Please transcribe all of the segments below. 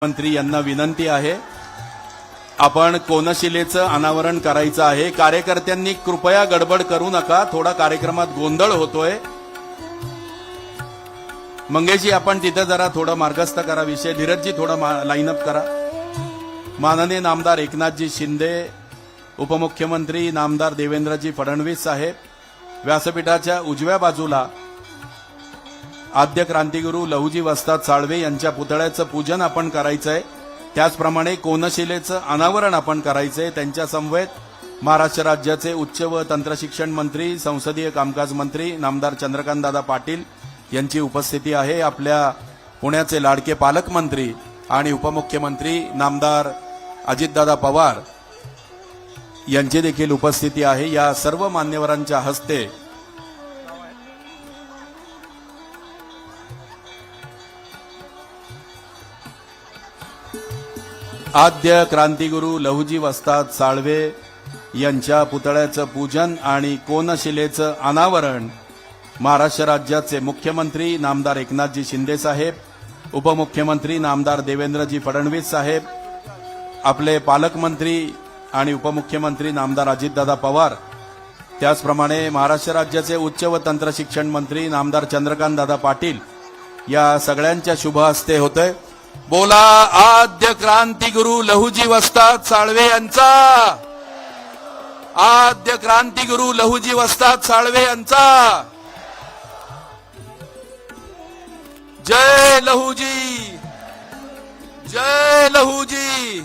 मंत्री यांना विनंती आहे, आपण कोनशिलेचं अनावरण करायचं आहे। कार्यकर्त्यांनी कृपया गडबड करू नका, थोडा कार्यक्रमात गोंधळ होतोय। मंगेशजी आपण तिथे जरा थोडं मार्गस्थ करा विषय। धीरजजी थोडा लाईनअप करा। माननीय नामदार एकनाथजी शिंदे, उपमुख्यमंत्री नामदार देवेंद्रजी फडणवीस साहेब, व्यासपीठाच्या उजव्या बाजूला आद्य क्रांतिगुरू लहुजी वस्ताद साळवे यांच्या पुतळ्याचं पूजन आपण करायचंय। त्याचप्रमाणे कोनशिलेचं अनावरण आपण करायचंय। त्यांच्या समवेत महाराष्ट्र राज्याचे उच्च व तंत्रशिक्षण मंत्री, संसदीय कामकाज मंत्री नामदार चंद्रकांतदादा पाटील यांची उपस्थिती आहे। आपल्या पुण्याचे लाडके पालकमंत्री आणि उपमुख्यमंत्री नामदार अजितदादा पवार यांची देखील उपस्थिती आहे। या सर्व मान्यवरांच्या हस्ते आद्य क्रांतिगुरू लहुजी वस्ताद साळवे यांच्या पुतळ्याचं पूजन आणि कोनशिलेचं अनावरण महाराष्ट्र राज्याचे मुख्यमंत्री नामदार एकनाथजी शिंदे साहेब, उपमुख्यमंत्री नामदार देवेंद्रजी फडणवीस साहेब, आपले पालकमंत्री आणि उपमुख्यमंत्री नामदार अजितदादा पवार, त्याचप्रमाणे महाराष्ट्र राज्याचे उच्च व तंत्रशिक्षण मंत्री नामदार चंद्रकांतदादा पाटील या सगळ्यांच्या शुभ हस्ते होतंय। बोला आद्य क्रांतिगुरू लहुजी वस्ताद साळवे यांचा, आद्य क्रांतिगुरू लहुजी वस्ताद साळवे यांचा जय लहुजी, जय लहुजी।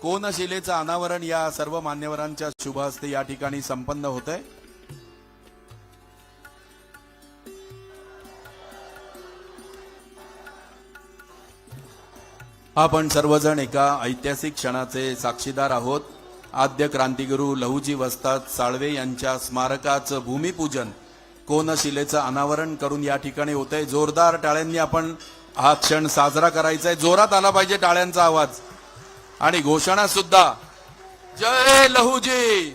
कोनशिलेचं अनावरण या सर्व मान्यवरांच्या शुभ हस्ते या ठिकाणी संपन्न होतंय। आपण सर्वजण एका ऐतिहासिक क्षणाचे साक्षीदार आहोत। आद्य क्रांतिगुरू लहुजी वस्ताद साळवे यांच्या स्मारकाचं भूमिपूजन, कोनशिलेचं अनावरण करून या ठिकाणी होतंय। जोरदार टाळ्यांनी आपण हा क्षण साजरा करायचा आहे। जोरात आला पाहिजे टाळ्यांचा आवाज आणि घोषणा सुद्धा, जय लहुजी।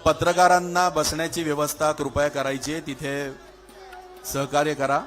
पत्रकारांना बसण्याची व्यवस्था कृपया करायची आहे, तिथे सहकार्य करा।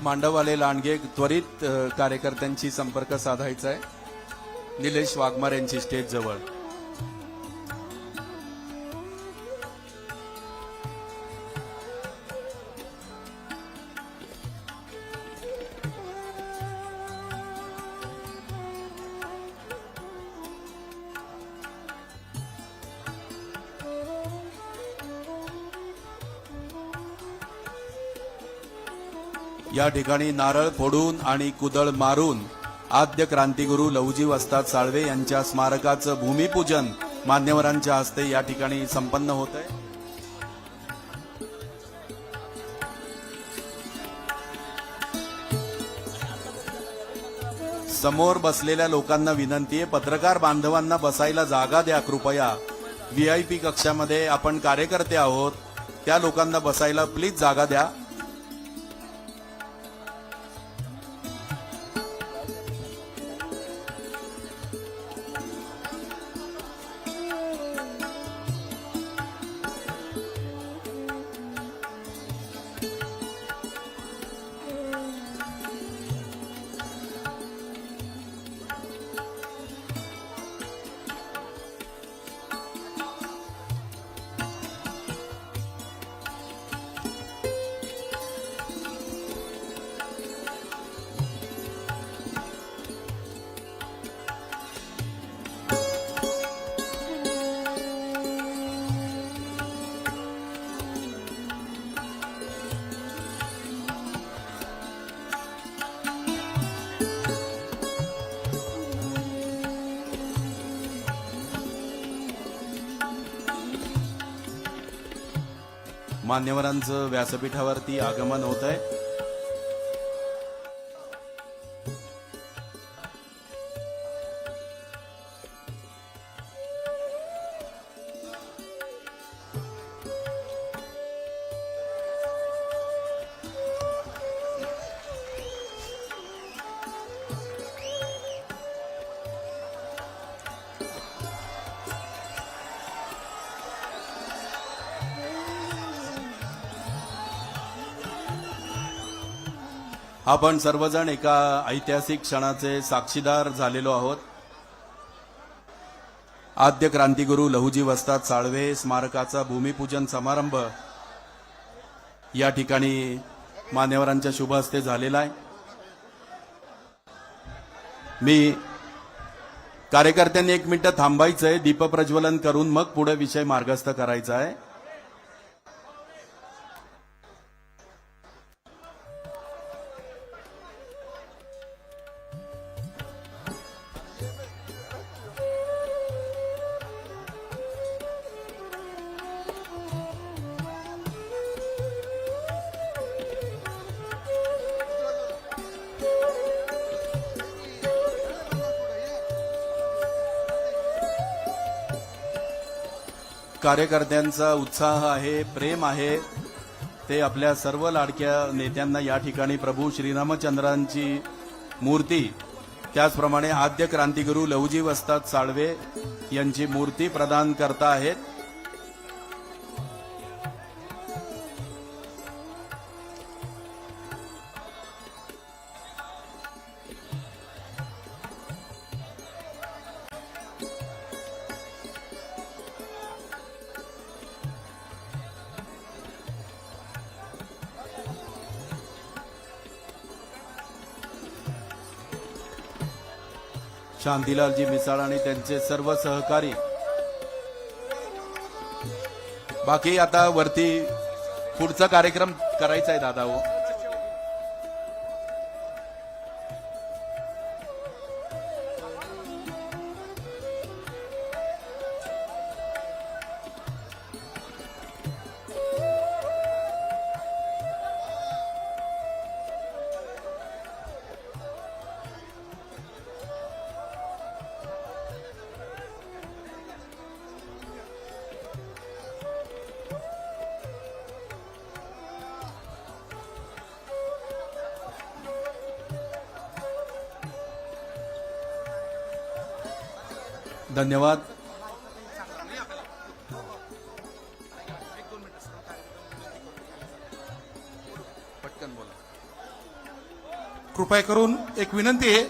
मांडववाले लांडगे त्वरित कार्यकर्त्यांशी संपर्क साधायचा आहे। निलेश वाघमार यांची स्टेज जवळ। या ठिकाणी नारळ फोडून आणि कुदळ मारून आद्य क्रांतिगुरू लहुजी वस्ताद साळवे यांच्या स्मारकाचं भूमिपूजन मान्यवरांच्या हस्ते या ठिकाणी संपन्न होत आहे। समोर बसलेल्या लोकांना विनंती आहे, पत्रकार बांधवांना बसायला जागा द्या कृपया। व्हीआयपी कक्षामध्ये आपण कार्यकर्ते आहोत, त्या लोकांना बसायला प्लीज जागा द्या। मान्यवरांचं व्यासपीठावरती आगमन होत आहे। आपण सर्वजण एका ऐतिहासिक क्षणाचे साक्षीदार झालेलो आहोत। आद्य क्रांतिगुरू लहुजी वस्ताद साळवे स्मारकाचा भूमिपूजन समारंभ या ठिकाणी मान्यवरांच्या शुभ हस्ते झालेला आहे। मी कार्यकर्त्यांनी 1 मिनिट थांबायचं आहे, दीपप्रज्वलन करून मग पुढे विषय मार्गस्थ करायचा आहे। कार्यकर्त्यांचा उत्साह आहे, प्रेम आहे, ते आपल्या सर्व लाडक्या नेत्यांना या ठिकाणी प्रभू श्रीरामचंद्रांची मूर्ती, त्याचप्रमाणे आद्य क्रांतिगुरू लहुजी वस्ताद साळवे यांची मूर्ती प्रदान करता आहेत। शांतीलालजी मिसाळ आणि त्यांचे सर्व सहकारी। बाकी आता वरती पुढचा कार्यक्रम करायचा आहे दादा हो। धन्यवाद। कृपया करून एक विनंती आहे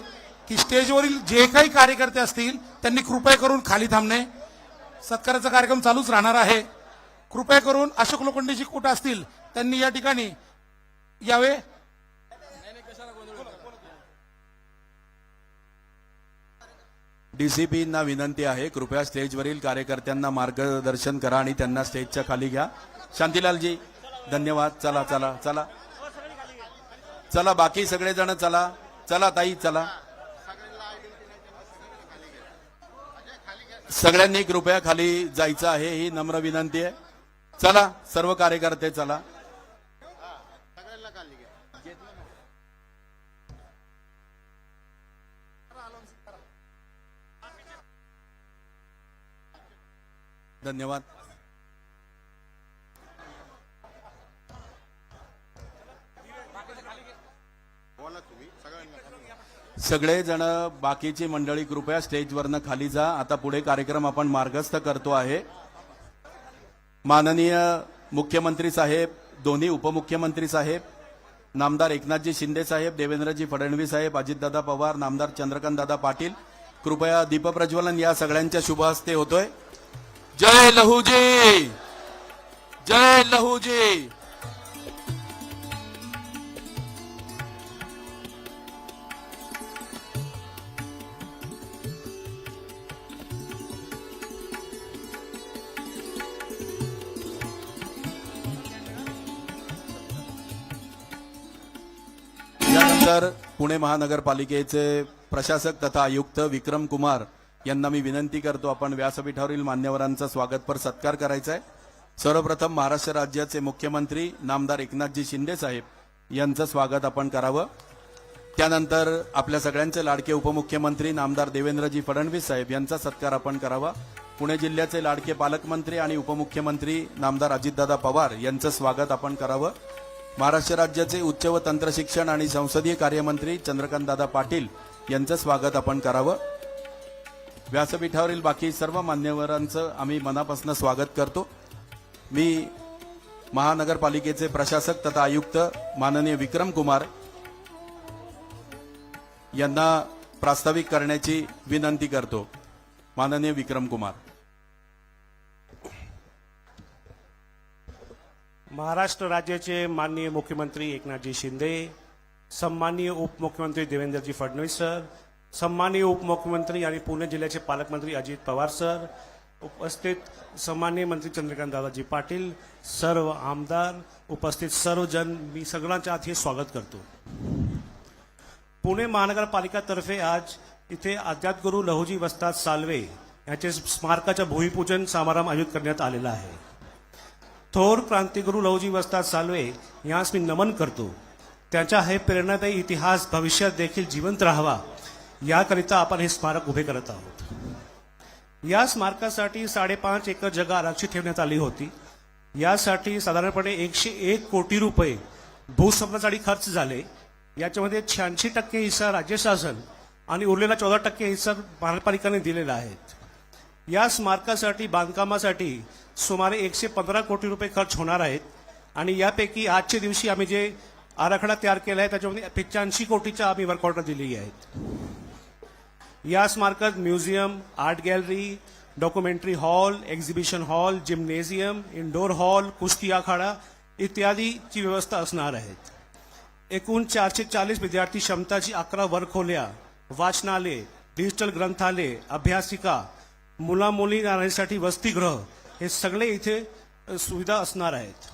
की स्टेजवरील जे काही कार्यकर्ते असतील त्यांनी कृपया करून खाली थांबणे। सत्काराचा कार्यक्रम चालूच राहणार आहे। कृपया करून अशोक लोखंडेजी कुठे असतील त्यांनी या ठिकाणी यावे। डीसीपींना विनंती आहे, कृपया स्टेजवरील कार्यकर्त्यांना मार्गदर्शन करा आणि त्यांना स्टेजच्या खाली घ्या। शांतीलालजी धन्यवाद। चला चला चला चला, बाकी सगळेजण चला चला, ताई चला, सगळ्यांनी कृपया खाली जायचं आहे, ही नम्र विनंती आहे। चला सर्व कार्यकर्ते चला। धन्यवाद। सगळेजण बाकीची मंडळी कृपया स्टेजवरनं खाली जा। आता पुढे कार्यक्रम आपण मार्गस्थ करतो आहे। माननीय मुख्यमंत्री साहेब, दोन्ही उपमुख्यमंत्री साहेब, नामदार एकनाथजी शिंदे साहेब, देवेंद्रजी फडणवीस साहेब, अजितदादा पवार, नामदार चंद्रकांतदादा पाटील, कृपया दीपप्रज्वलन या सगळ्यांच्या शुभ हस्ते होतोय। जय लहुजी, जय लहुजी। यानंतर पुणे महानगरपालिकेचे प्रशासक तथा आयुक्त विक्रम कुमार यांना मी विनंती करतो, आपण व्यासपीठावरील मान्यवरांचा स्वागतपर सत्कार करायचा आहे। सर्वप्रथम महाराष्ट्र राज्याचे मुख्यमंत्री नामदार एकनाथजी शिंदे साहेब यांचं स्वागत आपण करावं. त्यानंतर आपल्या सगळ्यांचे लाडके उपमुख्यमंत्री नामदार देवेंद्रजी फडणवीस साहेब यांचा सत्कार आपण करावा. पुणे जिल्ह्याचे लाडके पालकमंत्री आणि उपमुख्यमंत्री नामदार अजितदादा पवार यांचं स्वागत आपण करावं. महाराष्ट्र राज्याचे उच्च व तंत्रशिक्षण आणि संसदीय कार्यमंत्री चंद्रकांतदादा पाटील यांचं स्वागत आपण करावं. व्यासपीठावरील बाकी सर्व मान्यवरांचं आम्ही मनापासून स्वागत करतो. मी महानगरपालिकेचे प्रशासक तथा आयुक्त माननीय विक्रम कुमार यांना प्रास्ताविक करण्याची विनंती करतो. माननीय विक्रम कुमार. महाराष्ट्र राज्याचे माननीय मुख्यमंत्री एकनाथजी शिंदे, सन्माननीय उपमुख्यमंत्री देवेंद्रजी फडणवीस सर, सन्माननीय उपमुख्यमंत्री आणि पुणे जिल्ह्याचे पालकमंत्री अजित पवार सर, उपस्थित सन्माननीय मंत्री चंद्रकांत दादाजी पाटील, सर्व आमदार, उपस्थित सर्वजण, मी सगळ्यांच्या आत हे स्वागत करतो. पुणे महानगरपालिकातर्फे आज इथे आद्यात्गुरू लहुजी वस्ताद साल्वे यांचे स्मारकाच्या भूमिपूजन समारंभ आयोजित करण्यात आलेला आहे. थोर क्रांतिगुरू लहुजी वस्ताद साल्वे यांस मी नमन करतो. त्यांचा हे प्रेरणादायी इतिहास भविष्यात देखील जिवंत राहावा याकरिता आपण हे स्मारक उभे करत आहोत. या स्मारकासाठी 5.5 एकर जागा आरक्षित ठेवण्यात आली होती. यासाठी साधारणपणे 101 कोटी रुपये भूसंपादनासाठी खर्च झाले. याच्यामध्ये 86% हिस्सा राज्य शासन आणि उरलेला 14% हिस्सा महानगरपालिकेने दिलेला आहे. या स्मारकासाठी बांधकामासाठी सुमारे 115 कोटी रुपये खर्च होणार आहेत आणि यापैकी आजच्या दिवशी आम्ही जे आराखडा तयार केला आहे त्याच्यामध्ये 85 कोटीच्या आम्ही वर्क ऑर्डर दिलेली आहेत. या स्मारकात museum, art gallery, documentary hall, exhibition hall, gymnasium, indoor hall, कुस्ती आखाडा इत्यादीची व्यवस्था असणार आहे. एकूण 440 विद्यार्थी क्षमताची 11 वर्गखोल्या, वाचनालय, डिजिटल ग्रंथालय, अभ्यासिका, मुलामुली राहण्यासाठी वसतिगृह हे सगळे इथे सुविधा असणार आहेत.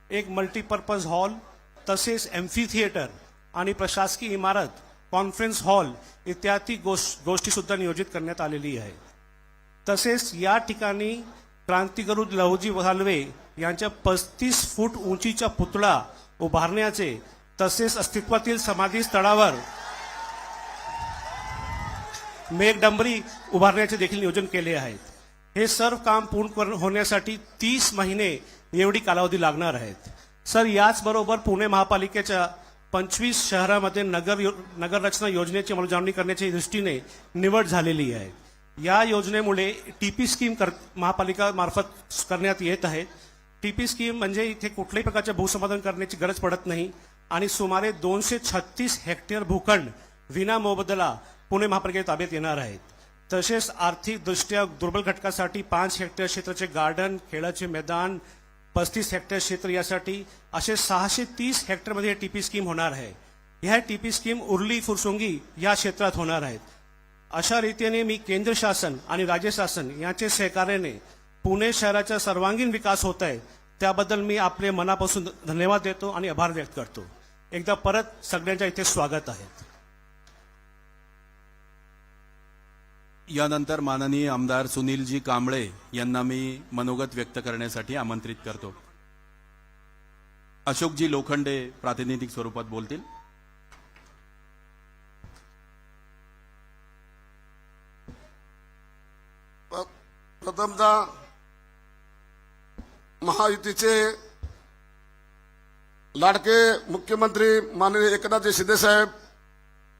एक मल्टीपर्पज हॉल तसेच एम्फी थिएटर आणि प्रशासकीय इमारत, कॉन्फरन्स हॉल इत्यादी गोष्टी सुद्धा नियोजित करण्यात आलेली आहे. तसेच या ठिकाणी क्रांतिगुरू लहुजी साल्वे यांच्या 35 फूट उंचीचा पुतळा उभारण्याचे तसेच अस्तित्वातील समाधी स्थळावर मेघडंबरी उभारण्याचे देखील नियोजन केले आहे. हे सर्व काम पूर्ण होण्यासाठी 30 महिने एवढी कालावधी लागणार आहेत. सर, याचबरोबर पुणे महापालिकेच्या 25 शहरामध्ये नगररचना योजनेची अंमलबजावणी करण्याच्या दृष्टीने निवड झालेली आहे. या योजनेमुळे टीपी स्कीम महापालिका मार्फत करण्यात येत आहे. टीपी स्कीम म्हणजे इथे कुठल्याही प्रकारचे भूसंपादन करण्याची गरज पडत नाही आणि सुमारे 236 हेक्टर भूखंड विना मोबदला पुणे महापालिकेच्या ताब्यात येणार आहेत. तसेच आर्थिकदृष्ट्या दुर्बल घटकासाठी 5 हेक्टर क्षेत्राचे गार्डन, खेळाचे मैदान, 35 हेक्टर क्षेत्र यासाठी असे 630 हेक्टरमध्ये टीपी स्कीम होणार आहे. ह्या टीपी स्कीम उर्ली फुरसुंगी या क्षेत्रात होणार आहेत. अशा रीतीने मी केंद्र शासन आणि राज्य शासन यांचे सहकार्याने पुणे शहराचा सर्वांगीण विकास होत आहे त्याबद्दल मी आपले मनापासून धन्यवाद देतो आणि आभार व्यक्त करतो. एकदा परत सगळ्यांच्या इथे स्वागत आहे. यानंतर माननीय आमदार सुनीलजी कांबळे यांना मी मनोगत व्यक्त करण्यासाठी आमंत्रित करतो. अशोकजी लोखंडे प्रातिनिधिक स्वरूपात बोलतील. प्रथमतः महायुतीचे लाडके मुख्यमंत्री माननीय एकनाथजी शिंदे साहेब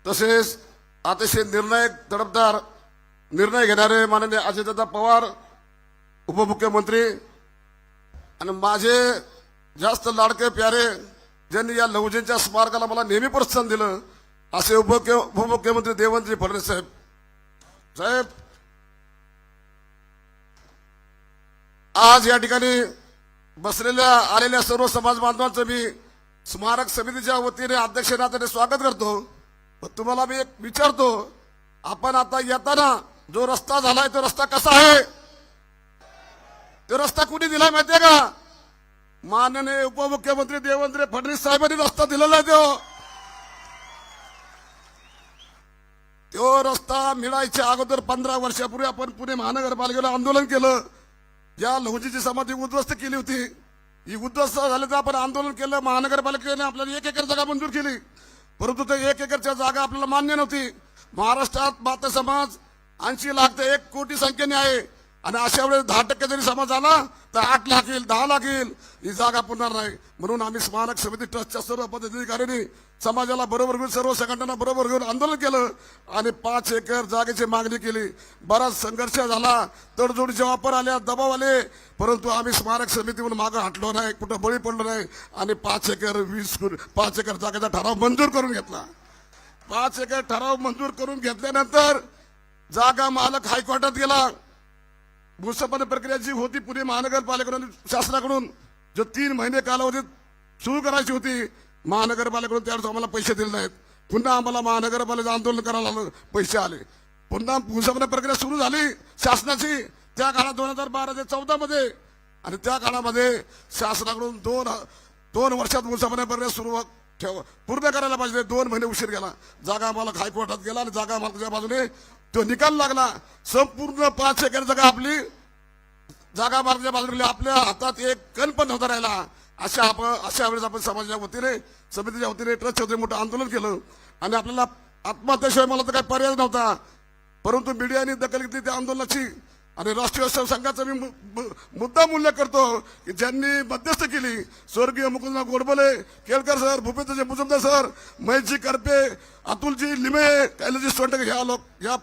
तसेच अतिशय निर्णायक तडफदार निर्णय घेणारे माननीय अजितदादा पवार उपमुख्यमंत्री आणि माझे जास्त लाडके प्यारे ज्यांनी या लहुजींच्या स्मारकाला मला नेहमी प्रोत्साहन दिलं असे उपमुख्यमंत्री देवेंद्रजी फडणवीस साहेब आज या ठिकाणी बसलेल्या आलेल्या सर्व समाज बांधवांचं मी स्मारक समितीच्या वतीने अध्यक्ष नात्याने स्वागत करतो. तुम्हाला मी एक विचारतो, आपण आता येताना जो रस्ता झालाय तो रस्ता कसा आहे? तो रस्ता कुणी दिलाय माहितीये का? माननीय उपमुख्यमंत्री देवेंद्र फडणवीस साहेबांनी रस्ता दिलेला आहे. तो रस्ता मिळायच्या अगोदर 15 वर्षापूर्वी आपण पुणे महानगरपालिकेला आंदोलन केलं. या लहुजीची समाधी उद्ध्वस्त केली होती. ही उद्ध्वस्त झाली तर आपण आंदोलन केलं. महानगरपालिकेने आपल्याला 1 एकर जागा मंजूर केली, परंतु ते 1 एकरच्या जागा आपल्याला मान्य नव्हती. महाराष्ट्रात माता समाज 80 लाख ते 1 कोटी संख्येने आहे आणि अशा वेळेस 10% जरी समाज आला तर 8 लाख येईल, 10 लाख येईल, ही जागा पुरणार नाही. म्हणून आम्ही स्मारक समिती ट्रस्टच्या सर्व पदाधिकाऱ्यांनी समाजाला बरोबर घेऊन, सर्व संघटना बरोबर घेऊन आंदोलन केलं आणि 5 एकर जागेची मागणी केली. बराच संघर्ष झाला, तडजोडीचे वापर आल्या, दबाव आले, परंतु आम्ही स्मारक समितीवरून मागं हटलो नाही, कुठं बळी पडलो नाही आणि 5 एकर जागेचा ठराव मंजूर करून घेतला. 5 एकर ठराव मंजूर करून घेतल्यानंतर जागा मालक हायकोर्टात गेला. भूसंपादन प्रक्रिया जी होती पुणे महानगरपालिकेकडून, शासनाकडून जो 3 महिने कालावधीत सुरू करायची होती, महानगरपालिकेकडून त्यावेळेस आम्हाला पैसे दिले नाहीत. पुन्हा आम्हाला महानगरपालिकेचं आंदोलन करायला लागलं, पैसे आले. पुन्हा भूसंपादन प्रक्रिया सुरू झाली शासनाची त्या काळात 2012 ते 14 मध्ये, आणि त्या काळामध्ये शासनाकडून 2 वर्षात भूसंपादन प्रक्रिया सुरू पूर्ण करायला पाहिजे. 2 महिने उशीर गेला. जागा मालक हायकोर्टात गेला आणि जागा मालकाच्या बाजूने तो निकाल लागला. संपूर्ण 5 एकर जागा आपली जागा मालकाच्या बाजूने, आपल्या हातात एक कण पण नव्हता राहिला. अशा वेळेस आपण समाजाच्या वतीने, समितीच्या वतीने, ट्रस्टच्या वतीने मोठं आंदोलन केलं आणि आपल्याला आत्महत्याशिवाय मला तर काही पर्याय नव्हता. परंतु मीडियाने दखल घेतली त्या आंदोलनाची आणि राष्ट्रीय संघाचा मी मुद्दा उल्लेख करतो की ज्यांनी मध्यस्थ केली, स्वर्गीय मुकुंदराव गोडबोले, केळकर सर, भूपेंद्रजी मुजुमदार सर, महेशजी करपे, अतुलजी लिमे, कैलासजी सोंडके, या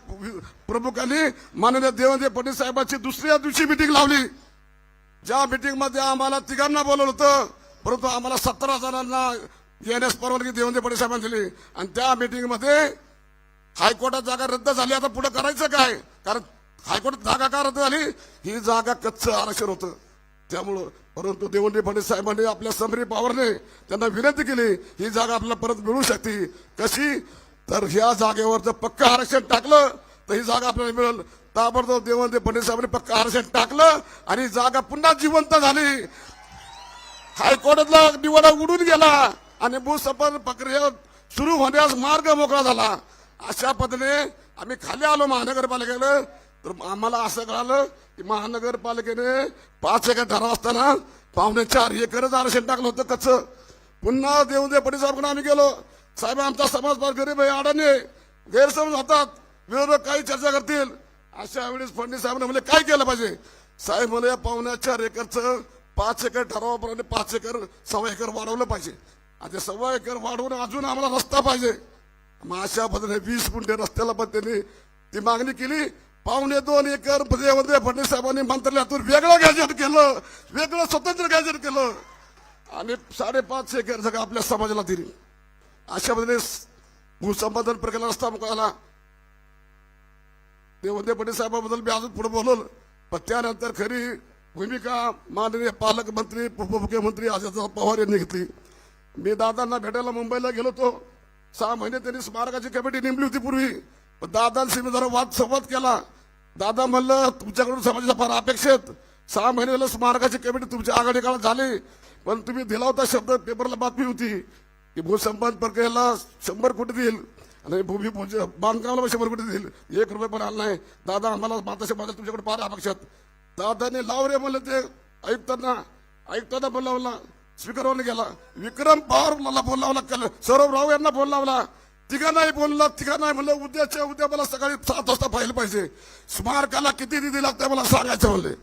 प्रमुखांनी माननीय देवेंद्र फडणवीस साहेबांची दुसऱ्या दिवशी मिटिंग लावली. ज्या मिटिंग मध्ये आम्हाला 3घांना बोलवलं होतं, परंतु आम्हाला 17 जणांना येण्यास परवानगी देवेंद्र फडणवीस साहेबांनी दिली. आणि त्या मिटिंग मध्ये हायकोर्टात जागा रद्द झाली. आता पुढे करायचं काय? कारण हायकोर्टात जागा का रद्द झाली? ही जागा कच्चं आरक्षण होतं त्यामुळं. परंतु देवेंद्र फडणवीस साहेबांनी आपल्या समरी पॉवरने त्यांना विनंती केली, ही जागा आपल्याला परत मिळू शकते. कशी? तर ह्या जागेवर जर पक्का आरक्षण टाकलं तर ही जागा आपल्याला मिळेल. ताबडतोब देवेंद्र फडणवीस साहेबांनी पक्का आरक्षण टाकलं आणि जागा पुन्हा जिवंत झाली. हायकोर्टातला निवाडा उडून गेला आणि भूसंपादन प्रक्रिया सुरू होण्यास मार्ग मोकळा झाला. अशा पद्धतीने आम्ही खाली आलो महानगरपालिकेला. तर आम्हाला असं कळालं की महानगरपालिकेने 5 एकर ठराव असताना 4.25 एकरच आरक्षण टाकलं होतं कच्चं. पुन्हा देवेंद्र फडणवीस साहेबांकडे आम्ही गेलो. साहेब, आमचा समाज फार गरीब आहे, अडाणी, गैरसमज होतात, विरोधक काही चर्चा करतील. अशा वेळेस फडणवीस साहेबांनी म्हणजे काय केलं पाहिजे? साहेब मला 4.25 एकरचं 5 एकर ठरावाप्रमाणे 5 एकर 1.25 एकर वाढवलं पाहिजे. आता 1.25 एकर वाढवून अजून आम्हाला रस्ता पाहिजे. मग अशा पद्धतीने 20 गुंठे रस्त्याला पण त्यांनी ती मागणी केली. 2.25 एकर देवेंद्र फडणवीस साहेबांनी मंत्रालयातून वेगळं गॅजेट केलं, वेगळं स्वतंत्र गॅजेट केलं आणि 5.5 एकर जागा आपल्या समाजाला दिली. अशा पद्धतीने भूसंपादन प्रक्रियेला रस्ता मोकळा. देवेंद्र फडणवीस साहेबांबद्दल मी अजून पुढे बोललो, पण त्यानंतर खरी भूमिका माननीय पालकमंत्री, उपमुख्यमंत्री अजित पवार यांनी घेतली. मी दादांना भेटायला मुंबईला गेलो होतो. 6 महिने त्यांनी स्मारकाची कमिटी नेमली होती पूर्वी, पण दादांशी मी जरा संवाद केला. दादा म्हणलं, तुमच्याकडून समाजाचा फार अपेक्षित 6 महिने झालं स्मारकाची कमिटी तुमच्या आघाडी काळात झाली, पण तुम्ही दिला होता शब्द, पेपरला बातमी होती की भूसंपादन प्रक्रियेला 100 कोटी देईल आणि बांधकामाला 100 कोटी देईल. 1 रुपये पण आला नाही. दादा, आम्हाला माता समाज तुमच्याकडे फार अपेक्षित. दादाने लाव रे म्हणलं, ते ऐकताना बोल लावला, स्पीकरवर गेला. विक्रम पवार मला फोन लावला, सौरभ राव यांना फोन लावला, तिघा नाही म्हणलं, उद्याच्या उद्या मला सकाळी 7 वाजता पाहिलं पाहिजे. स्मारकाला किती निधी लागते मला सांगायचं म्हणले.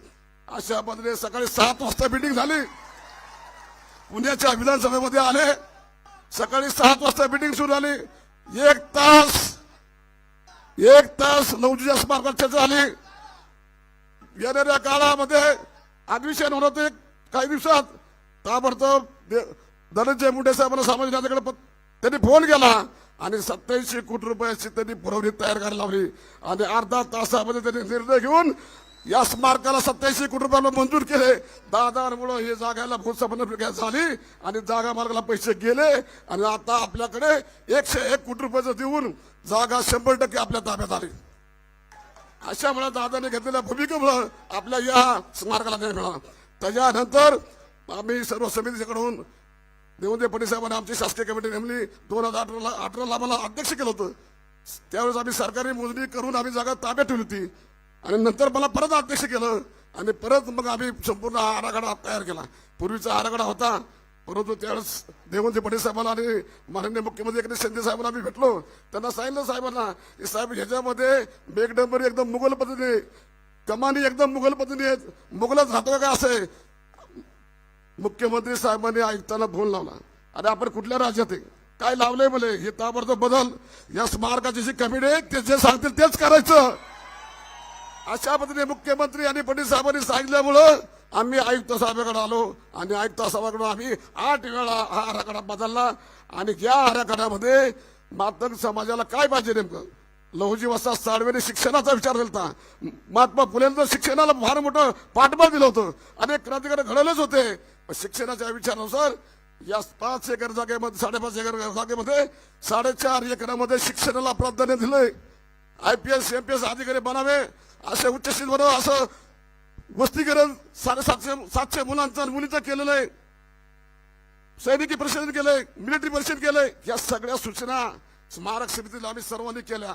अशा पद्धतीने सकाळी 7 वाजता मीटिंग झाली. पुण्याच्या विधानसभेमध्ये आले. सकाळी 7 वाजता मीटिंग सुरू झाली. 1 तास लहुजीच्या स्मारकात चर्चा झाली. येणाऱ्या काळामध्ये अधिवेशन होणार होते काही दिवसात. ताबडतोब धनंजय मुंडे साहेबांना सामाजिक नेत्याकडे त्यांनी फोन केला आणि 87 कोटी रुपयाची त्यांनी पुरवणी तयार करायला लावली आणि अर्धा तासामध्ये त्यांनी निर्णय घेऊन या स्मारकाला 87 कोटी रुपयाला मंजूर केले. दादांमुळे हे जागाला भूसंपादन प्रक्रिया झाली आणि जागा मार्गाला पैसे गेले आणि आता आपल्याकडे 101 कोटी रुपयाचं देऊन जागा 100% आपल्या ताब्यात आली. अशामुळे दादाने घेतलेल्या भूमिकेमुळे आपल्या या स्मारकाला न्याय मिळाला. त्याच्यानंतर आम्ही सर्व समितीकडून देवेंद्र फडणवीस साहेबांनी आमची शासकीय कमिटी नेमली. 2018ला आम्हाला अध्यक्ष केलं होतं. त्यावेळेस आम्ही सरकारी मोजणी करून आम्ही जागा ताब्यात ठेवली होती आणि नंतर मला परत अध्यक्ष केलं आणि परत मग आम्ही संपूर्ण हा आराखडा तयार केला. पूर्वीचा आराखडा होता, परंतु त्यावेळेस देवेंद्र फडणवीस साहेबांना आणि माननीय मुख्यमंत्री एकनाथ शिंदे साहेबांना आम्ही भेटलो. त्यांना सांगितलं साहेबांना की साहेब ह्याच्यामध्ये मेघडंबरी एकदम मुघल पद्धतीने, कमानी एकदम मुघल पद्धतीने आहेत, मुघलच राहतो का असे. मुख्यमंत्री साहेबांनी आयुक्तांना फोन लावला, अरे आपण कुठल्या राज्यात आहे, काय लावलंय बोले, हे ताबडतोब बदल, या स्मारकाची जी कमिटी आहे ते जे सांगतील तेच करायचं. अशा पद्धतीने मुख्यमंत्री आणि फडणवीस साहेबांनी सांगितल्यामुळं आम्ही आयुक्त साहेबांकडे आलो आणि आयुक्त साहेबांकडून आम्ही 8 वेळा हा आराखडा बदलला. आणि या आराखड्यामध्ये मातंग समाजाला काय पाहिजे नेमकं, लहुजी वस्ताद साळवेने शिक्षणाचा विचार केला. महात्मा फुलेंचं शिक्षणाला फार मोठं पाठबळ दिलं होतं, अनेक क्रांतिकारी घडवलेच होते. पण शिक्षणाच्या विचारानुसार या 5 एकर जागेमध्ये 5.5 एकर जागेमध्ये 4.5 एकरामध्ये शिक्षणाला प्राधान्य दिलंय. IPS MPS अधिकारी बनावे, असे उच्चशिक्षित बनावं, असं वस्तीकरण 750 मुलांचं आणि मुलीचं केलेलं आहे. सैनिकी परिषद केलंय, मिलिटरी परिषद केलंय. या सगळ्या सूचना स्मारक समितीला आम्ही सर्वांनी केल्या.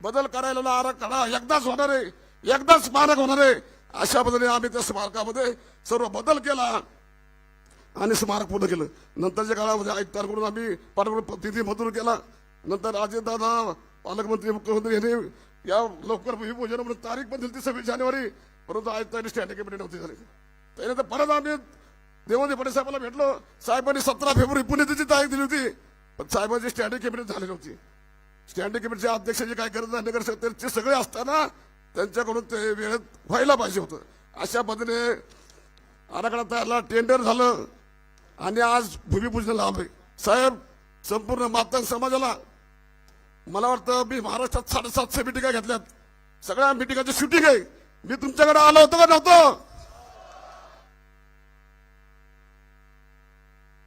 बदल करायला आराखडा एकदाच होणार आहे, एकदाच स्मारक होणार आहे. अशा पद्धतीने आम्ही त्या स्मारकामध्ये सर्व बदल केला आणि स्मारक पूर्ण केलं. नंतरच्या काळामध्ये आयुक्तांकडून आम्ही पाठवून तिथी मंजूर केला. नंतर अजितदादा पालकमंत्री मुख्यमंत्री यांनी या लवकर भूमिपूजन म्हणून तारीख पण दिली 26 जानेवारी, परंतु आयुक्तांनी स्टँडिंग कमिटी नव्हती झाली. त्यानंतर परत आम्ही देवेंद्र फडणवीस साहेबांना भेटलो. साहेबांनी 17 फेब्रुवारी पुण्याची तारीख दिली होती, पण साहेबांची स्टँडिंग कमिटी झाली नव्हती. स्टँडिंग कमिटीच्या अध्यक्षाची काय गरज नाही, नगरसेवक सगळे असताना त्यांच्याकडून ते वेळेत व्हायला पाहिजे होतं. अशा पद्धतीने आराखडा तयार, टेंडर झालं आणि आज भूमिपूजनाला आलोय. साहेब, संपूर्ण मातंग समाजाला मला वाटतं मी महाराष्ट्रात 750 मिटिंगा घेतल्यात, सगळ्या मिटिंगाची शूटिंग आहे. मी तुमच्याकडे आलो होतो का नव्हतो?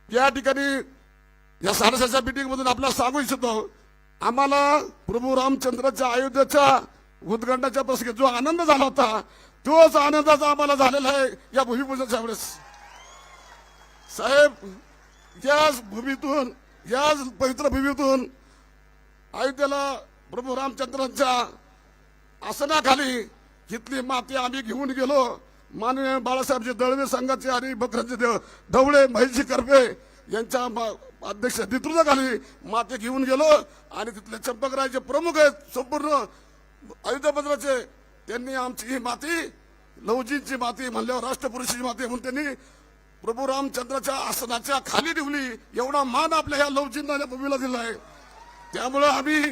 या ठिकाणी या 650 मिटिंग मधून आपल्याला सांगू इच्छितो, आम्हाला प्रभू रामचंद्राच्या अयोध्येच्या उद्घाटनाच्या प्रसंगी जो आनंद झाला होता, तोच आनंदाचा आम्हाला झालेला आहे या भूमिपूजनाच्या वेळेस. साहेब, याच भूमीतून, याच पवित्र भूमीतून अयोध्येला प्रभू रामचंद्रांच्या आसनाखाली इथली माती आम्ही घेऊन गेलो. माननीय बाळासाहेबजी दळवे संघाचे आणि बकरांचे ढवळे महिषी करपे यांच्या अध्यक्ष नेतृत्वाखाली माती घेऊन गेलो आणि तिथले चंपकरायचे प्रमुख आहेत संपूर्ण अयोध्या बंदराचे, त्यांनी आमची ही माती, लहुजींची माती म्हणल्यावर राष्ट्रपुरुषाची माती म्हणून त्यांनी प्रभू रामचंद्राच्या आसनाच्या खाली ठेवली. एवढा मान आपल्या ह्या लहुजींना या भूमीला दिला आहे. त्यामुळे आम्ही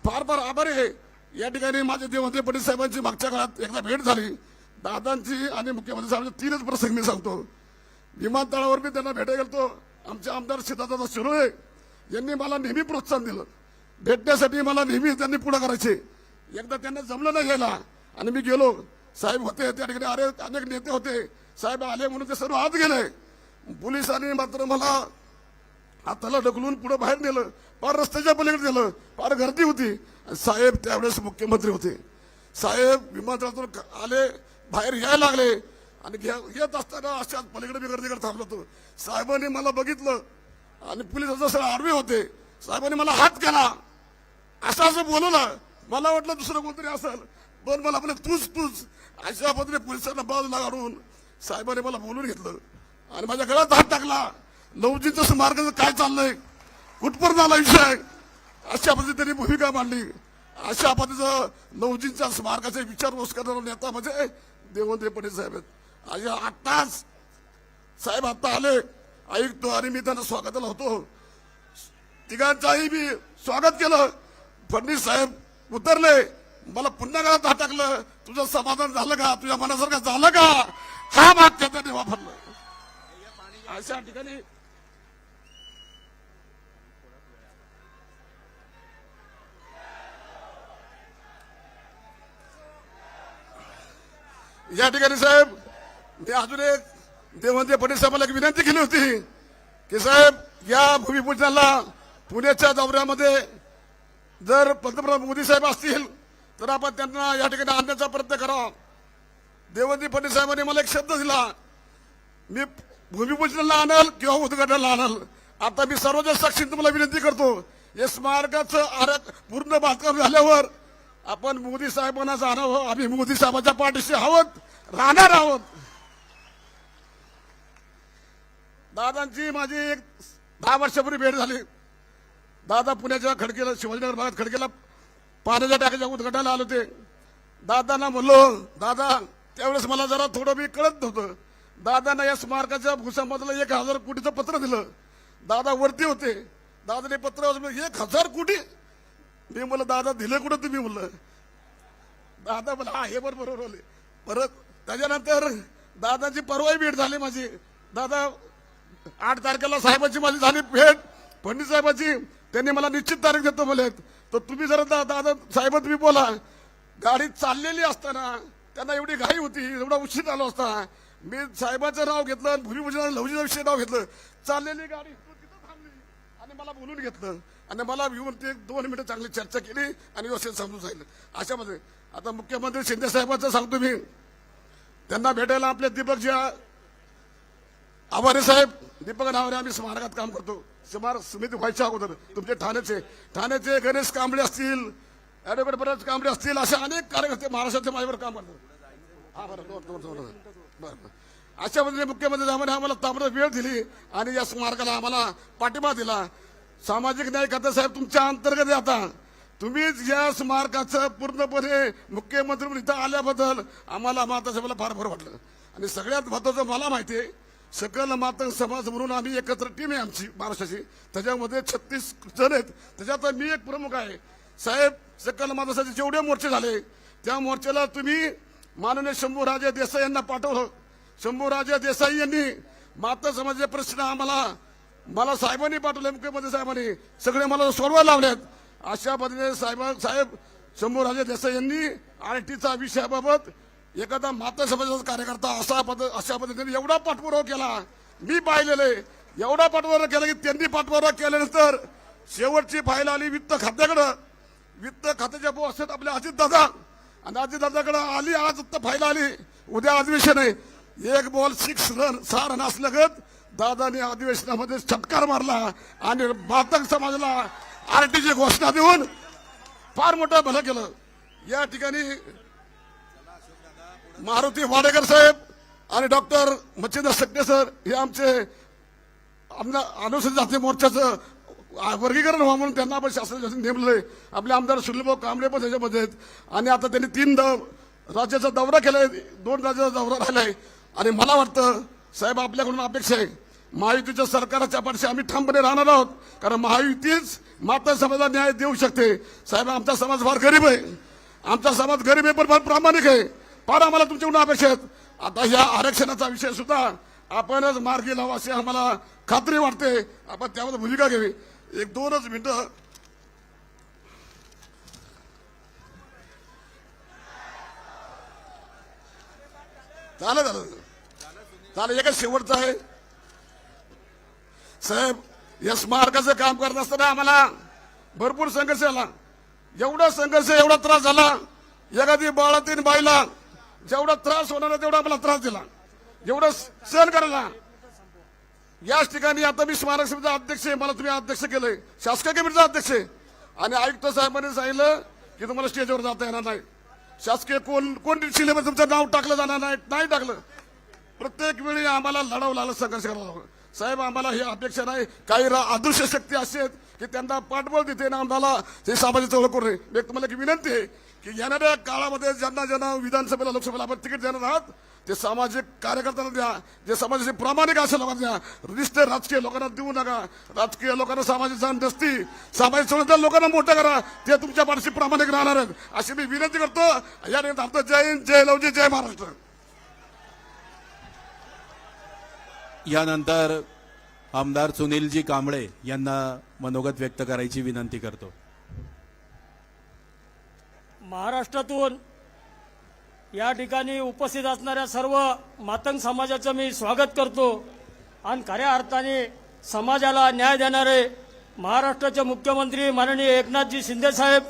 फार फार आभारी आहे. या ठिकाणी माझे देवेंद्र फडणवीस साहेबांची मागच्या काळात एकदा भेट झाली. दादांची आणि मुख्यमंत्री साहेबांचे 3च प्रसंग मी सांगतो. विमानतळावर मी त्यांना भेटायला गेलो. आमचे आमदार सिद्धार्थ शिरोळे यांनी मला नेहमी प्रोत्साहन दिलं, भेटण्यासाठी मला नेहमी त्यांनी पुढे करायचे. एकदा त्यांना जमलं नाही गेला आणि मी गेलो. साहेब होते त्या ठिकाणी, अनेक नेते होते. साहेब आले म्हणून ते सर्व आत गेले. पोलिसांनी मात्र मला हाताला ढकलून पुढे बाहेर नेलं, फार रस्त्याच्या पलीकडे नेलं, फार गर्दी होती. साहेब त्यावेळेस मुख्यमंत्री होते. साहेब विमानतळातून आले, बाहेर यायला लागले आणि येत असताना अशाच पलीकडे मी गर्दीकडे थांबलो होतो. साहेबांनी मला बघितलं आणि पोलिसाचे सगळे आडवे होते. साहेबांनी मला हात केला, असं बोलवलं. मला वाटलं दुसरं कोणतरी असेल, पण मला आपलं तूच अशा पद्धतीने पोलिसांना बाजूला काढून साहेबांनी मला बोलून घेतलं आणि माझ्या गळ्यात हात टाकला. लहुजींचं स्मारकाचं काय चाललंय, कुठपर्यंत आला विषय, अशा पद्धतीने भूमिका मांडली. अशा पद्धतीचं लहुजींच्या स्मारकाचे विचारपूस करणारा नेता म्हणजे देवेंद्र फडणवीस साहेब आहेत. आत्ताच साहेब आता आले आयुक्त आणि मी त्यांना स्वागताला होतो. तिघांचाही मी स्वागत केलं. फडणवीस साहेब उतरले, मला पुन्हा गळ्यात हात टाकलं. तुझं समाधान झालं का, तुझ्या मनासारखं झालं का, हा वाक्य त्यांनी वापरलं. अशा ठिकाणी या ठिकाणी साहेब मी अजून एक देवेंद्र फडणवीस साहेबांना एक विनंती केली होती की साहेब या भूमिपूजनाला पुण्याच्या दौऱ्यामध्ये जर पंतप्रधान मोदी साहेब असतील तर आपण त्यांना या ठिकाणी आणण्याचा प्रयत्न करावा. देवेंद्र फडणवीस साहेबांनी मला एक शब्द दिला, मी भूमिपूजनाला आणाल किंवा उद्घाटनाला आणाल. आता मी सर्वजण साक्षी तुम्हाला विनंती करतो, या स्मारकाचं पूर्ण बांधकाम झाल्यावर आपण मोदी साहेबांना आणावं. आम्ही मोदी साहेबांच्या पाठीशी आहोत राहणार आहोत. दादांची माझी एक 10 वर्षापूर्वी भेट झाली. दादा पुण्याच्या खडकेला, शिवाजीनगर भागात खडकेला पाण्याच्या टाकीच्या उद्घाटनाला आले होते. दादांना म्हणलो, दादा त्यावेळेस मला जरा थोडं बी कळत नव्हतं. दादांना या स्मारकाच्या भूसंपादनाला 1000 कोटीचं पत्र दिलं. दादा वरती होते. दादाने पत्र वाचलं, 1000 कोटी. मी म्हणलं दादा दिलं कुठं तुम्ही? म्हणलं दादा मला हा हे बरोबर बोलले. परत त्याच्यानंतर दादाची परवाही भेट झाली माझी. दादा 8 तारखेला साहेबांची माझी झाली भेट, फडणवीस साहेबांची. त्यांनी मला निश्चित तारीख देतो बोलत. तर तुम्ही जरा दादा साहेब तुम्ही बोला. गाडी चाललेली असताना त्यांना एवढी घाई होती, एवढा उशीर आलो असता. मी साहेबांचं नाव घेतलं आणि भूमिपूजन लवजीचं विषय नाव घेतलं. चाललेली गाडी तिथं थांबली आणि मला बोलून घेतलं आणि मला घेऊन ते 2 मिनिटं चांगली चर्चा केली आणि व्यवस्थित समजून सांगितलं. अशामध्ये आता मुख्यमंत्री शिंदे साहेबांचं सांगतो मी. त्यांना भेटायला आपले दीपकजी आवारे साहेब, दीपक नावारे, आम्ही स्मारकात काम करतो. स्मारक समिती व्हायच्या अगोदर तुमचे ठाण्याचे गणेश कांबळे असतील, ऍडव्होकेट बरेच कांबळे असतील, असे अनेक कार्यकर्ते महाराष्ट्रातले माझ्यावर काम करतात. हा बरं. अशा पद्धतीने मुख्यमंत्री साहेबांनी आम्हाला ताबडतोब वेळ दिली आणि या स्मारकाला आम्हाला पाठिंबा दिला. सामाजिक न्याय खाते साहेब तुमच्या अंतर्गत आता तुम्ही या स्मारकाचं पूर्णपणे मुख्यमंत्री म्हणून इथं आल्याबद्दल आम्हाला माता साहेबांना फार बरं वाटलं. आणि सगळ्यात महत्वाचं मला माहिती आहे, सकल मातंग समाज म्हणून आम्ही एकत्र टीम आहे आमची महाराष्ट्राची. त्याच्यामध्ये 36 जण आहेत. त्याच्यात मी एक प्रमुख आहे. साहेब सकल मातंगाचे जेवढे मोर्चे झाले त्या मोर्चाला तुम्ही माननीय शंभूराजे देसाई यांना पाठवलं. शंभूराजे देसाई यांनी माता समाजाचे प्रश्न मला साहेबांनी पाठवले. मुख्यमंत्री साहेबांनी सगळे मला सोडवायला लावलेत. अशा पद्धतीने साहेब शंभूराजे देसाई यांनी आरटीचा विषयाबाबत एखादा माता समाजाचा कार्यकर्ता अशा पद्धतीने एवढा पाठपुरावा केला मी पाहिलेले. एवढा पाठपुरावा केला की त्यांनी पाठपुरावा केल्यानंतर शेवटची फाईल आली वित्त खात्याकडं. वित्त खात्याच्या असतात आपले अजितदादा, आणि अजितदादाकडे आली. आज फाईल आली, उद्या अधिवेशन आहे. 1 बॉल 6 रन असल्यागत दादाने अधिवेशनामध्ये छटकार मारला आणि मातंग समाजाला आरटीची घोषणा देऊन फार मोठं भलं केलं. या ठिकाणी मारुती वाडेकर साहेब आणि डॉक्टर मच्छिंद्र सकटे सर हे आमचे अनुसूचित जाती मोर्चाचं वर्गीकरण व्हावं म्हणून त्यांना आपण शासनाच्या नेमलंय. आपले आमदार सुलभभाऊ कांबळे पण त्याच्यामध्ये आहेत. आणि आता त्यांनी 3 राज्याचा दौरा केलाय, 2 राज्याचा दौरा राहिलाय. आणि मला वाटतं साहेब आपल्याकडून अपेक्षा आहे, महायुतीच्या सरकारच्या पाठीशी आम्ही ठामपणे राहणार आहोत. कारण महायुतीच माता समाजाला न्याय देऊ शकते. साहेब आमचा समाज फार गरीब आहे, आमचा समाज गरीब आहे पण फार प्रामाणिक आहे. फार आम्हाला तुमच्याकडून अपेक्षा आहेत. आता या आरक्षणाचा विषय सुद्धा आपणच मार्गी लावा अशी आम्हाला खात्री वाटते. आपण त्यामध्ये भूमिका घ्यावी. 1-2 मिनिटं. झालं एकच शेवटचं आहे. साहेब या स्मारकाचं काम करत असताना आम्हाला भरपूर संघर्ष झाला. एवढा संघर्ष, एवढा त्रास झाला. एखादी बाळातीन बाईला जेवढा त्रास होणार तेवढा आम्हाला त्रास दिला, जेवढं सहन करायला. याच ठिकाणी आता मी स्मारक समितीचा अध्यक्ष आहे. मला तुम्ही अध्यक्ष केलंय, शासकीय कमिटीचा अध्यक्ष आहे. आणि आयुक्त साहेबांनी सांगितलं की तुम्हाला स्टेजवर जाता येणार नाही. शासकीय कोण सिलेबस तुमचं नाव टाकलं जाणार नाही टाकलं. प्रत्येक वेळी आम्हाला लढावं लागलं, संघर्ष करावा लागला. साहेब आम्हाला ही अपेक्षा नाही. काही अदृश्य शक्ती अशी आहेत की त्यांना पाठबळ देते ना आम्हाला ते सामाजिक चळवळ करू नये. एक तुम्हाला विनंती आहे की येणाऱ्या काळामध्ये ज्यांना विधानसभेला लोकसभेला आपण तिकीट देणार आहात ते सामाजिक कार्यकर्त्यांना द्या, जे समाजाचे प्रामाणिक असे लोकांना द्या. रिश्ते राजकीय लोकांना देऊ नका. राजकीय लोकांना सामाजिक जाण नसती. सामाजिक चळवळ लोकांना मोठं करा, ते तुमच्या पाठीशी प्रामाणिक राहणार आहेत अशी मी विनंती करतो. या निमित्तानं जय हिंद, जय लवजी, जय महाराष्ट्र. यानंतर आमदार सुनीलजी कांबळे यांना मनोगत व्यक्त करायची विनंती करतो. महाराष्ट्रातून या ठिकाणी उपस्थित असणाऱ्या सर्व मातंग समाजाचं मी स्वागत करतो. आणि खऱ्या अर्थाने समाजाला न्याय देणारे महाराष्ट्राचे मुख्यमंत्री माननीय एकनाथजी शिंदे साहेब,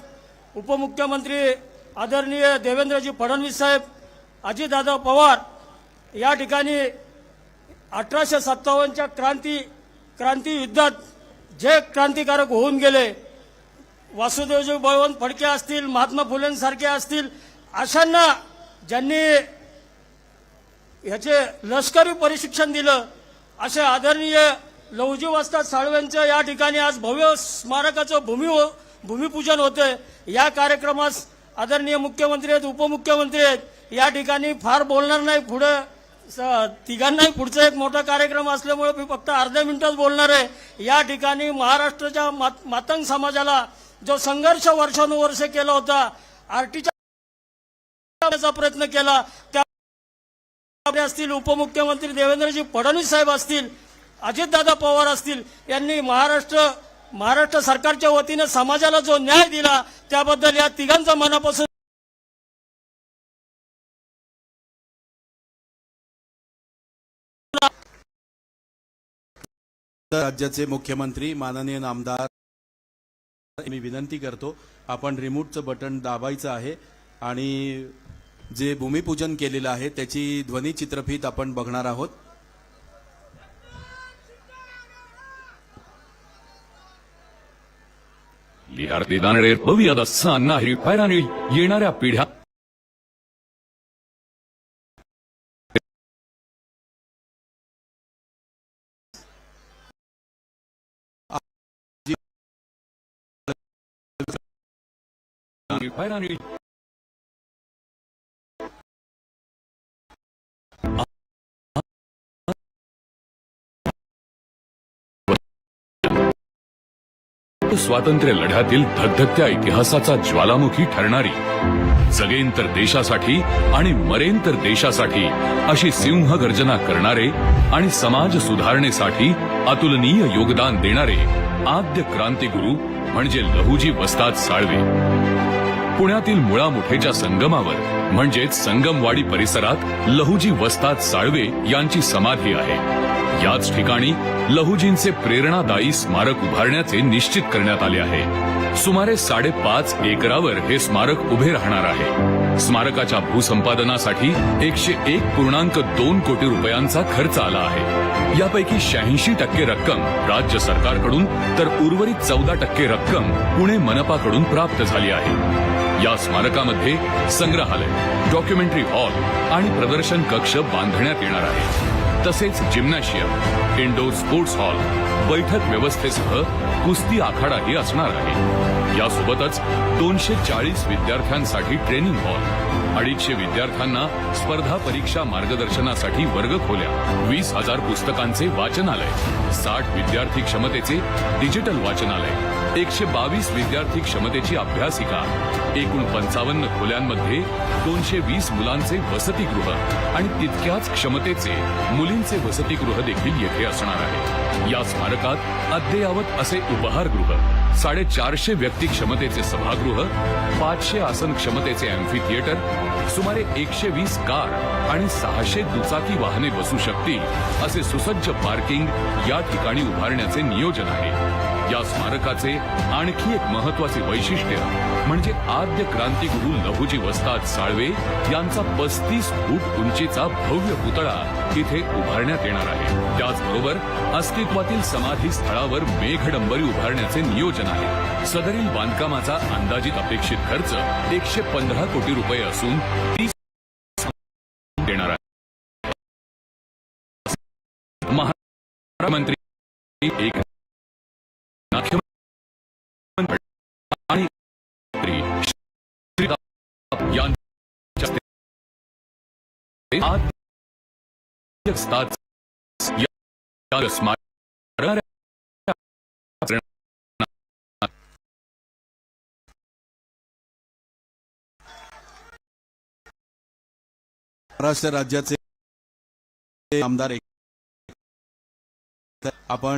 उपमुख्यमंत्री आदरणीय देवेंद्रजी फडणवीस साहेब, अजितदादा पवार या ठिकाणी 1857च्या क्रांती युद्धात जे क्रांतिकारक होऊन गेले, वासुदेवजी बळवंत फडके असतील, महात्मा फुलेंसारखे असतील, अशांना ज्यांनी याचे लष्करी प्रशिक्षण दिलं असे आदरणीय लहुजी वस्ताद साळवेंचं या ठिकाणी आज भव्य स्मारकाचं भूमिपूजन होतंय। या कार्यक्रमास आदरणीय मुख्यमंत्री आहेत, उपमुख्यमंत्री आहेत, या ठिकाणी फार बोलणार नाही, पुढे तिघांनाही पुढचा एक मोठा कार्यक्रम असल्यामुळे मी फक्त अर्ध्या मिनिटात बोलणार आहे। या ठिकाणी महाराष्ट्राच्या मातंग समाजाला जो संघर्ष वर्षानुवर्ष केला होता, आरटीच्या प्रयत्न केला, त्या असतील, उपमुख्यमंत्री देवेंद्रजी फडणवीस साहेब असतील, अजितदादा पवार असतील, यांनी महाराष्ट्र सरकारच्या वतीने समाजाला जो न्याय दिला त्याबद्दल या तिघांचा मनापासून राज्याचे मुख्यमंत्री माननीय नामदार, मी विनंती करतो आपण रिमोटचं बटन दाबायचं आहे आणि जे भूमिपूजन केलेलं आहे त्याची ध्वनी चित्रफीत आपण बघणार आहोत। Liardidane păviada sanna ripairani yenarea piढ्या ripairani स्वातंत्र्य लढ्यातील धगधगत्या इतिहासाचा ज्वालामुखी ठरणारी, जगेन तर देशासाठी आणि मरेन तर देशासाठी अशी सिंह गर्जना करणारे आणि समाज सुधारणेसाठी अतुलनीय योगदान देणारे आद्य क्रांतिगुरू म्हणजे लहुजी वस्ताद साळवे। पुण्यातील मुळामुठेच्या संगमावर म्हणजेच संगमवाडी परिसरात लहुजी वस्ताद साळवे यांची समाधी आहे। याच ठिकाणी लहुजींचे प्रेरणादायी स्मारक उभारण्याचे निश्चित करण्यात आले आहे। सुमारे 5.5 एकरावर हे स्मारक उभे राहणार आहे। स्मारकाच्या भूसंपादनासाठी 101.2 कोटी रुपयांचा खर्च आला आहे। यापैकी 86% रक्कम राज्य सरकारकडून तर उर्वरित 14% रक्कम पुणे मनपाकडून प्राप्त झाली आहे। या स्मारकामध्ये संग्रहालय, डॉक्युमेंटरी हॉल आणि प्रदर्शन कक्ष बांधण्यात येणार आहे। तसेच जिम्नॅशियम, इंडोर स्पोर्ट्स हॉल, बैठक व्यवस्थेसह कुस्ती आखाडाही असणार आहे। यासोबतच 240 विद्यार्थ्यांसाठी ट्रेनिंग हॉल, 250 विद्यार्थ्यांना स्पर्धा परीक्षा मार्गदर्शनासाठी वर्गखोल्या, 20,000 पुस्तकांचे वाचनालय, 60 विद्यार्थी क्षमतेचे डिजिटल वाचनालय, 122 विद्यार्थी क्षमतेची अभ्यासिका, एकूण 55 खोल्यांमध्ये 220 मुलांचे वसतिगृह आणि तितक्याच क्षमतेचे मुलींचे वसतिगृह देखील येथे असणार आहे। या स्मारकात अद्ययावत असे उपहारगृह, 450 व्यक्ती क्षमतेचे सभागृह, 500 आसन क्षमतेचे अॅम्फी थिएटर, सुमारे 120 कार आणि 600 दुचाकी वाहने बसू शकतील असे सुसज्ज पार्किंग या ठिकाणी उभारण्याचे नियोजन आहे। या स्मारकाचे आणखी एक महत्वाचे वैशिष्ट्य म्हणजे आद्य क्रांतिगुरू लहुजी वस्ताद साळवे यांचा 35 फूट उंचीचा भव्य पुतळा इथे उभारण्यात येणार आहे। त्याचबरोबर अस्तित्वातील समाधी स्थळावर मेघडंबरी उभारण्याचे नियोजन आहे। सदरील बांधकामाचा अंदाजित अपेक्षित खर्च 115 कोटी रुपये असून 30 देणार आहे। महाराष्ट्र एक आणि महाराष्ट्र राज्याचे आमदार आपण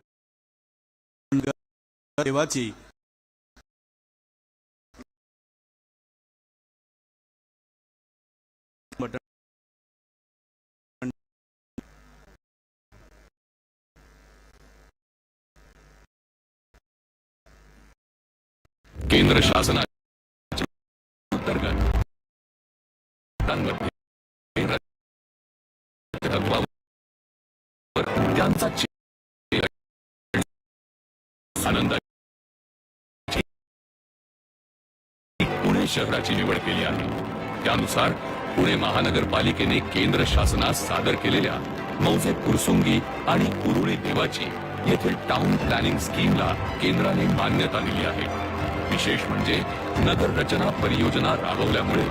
देवाची केंद्र शासनाच्या अंतर्गत त्यांचा आनंदाची पुणे शहराची निवड केली आहे। त्यानुसार पुणे महानगरपालिकेने केंद्र शासनास सादर केलेल्या मौजे फुरसुंगी आणि उरुळी देवाची येथील टाउन प्लॅनिंग स्कीमला केंद्राने मान्यता दिली आहे। विशेष म्हणजे नगर रचना परियोजना राबवल्यामुळे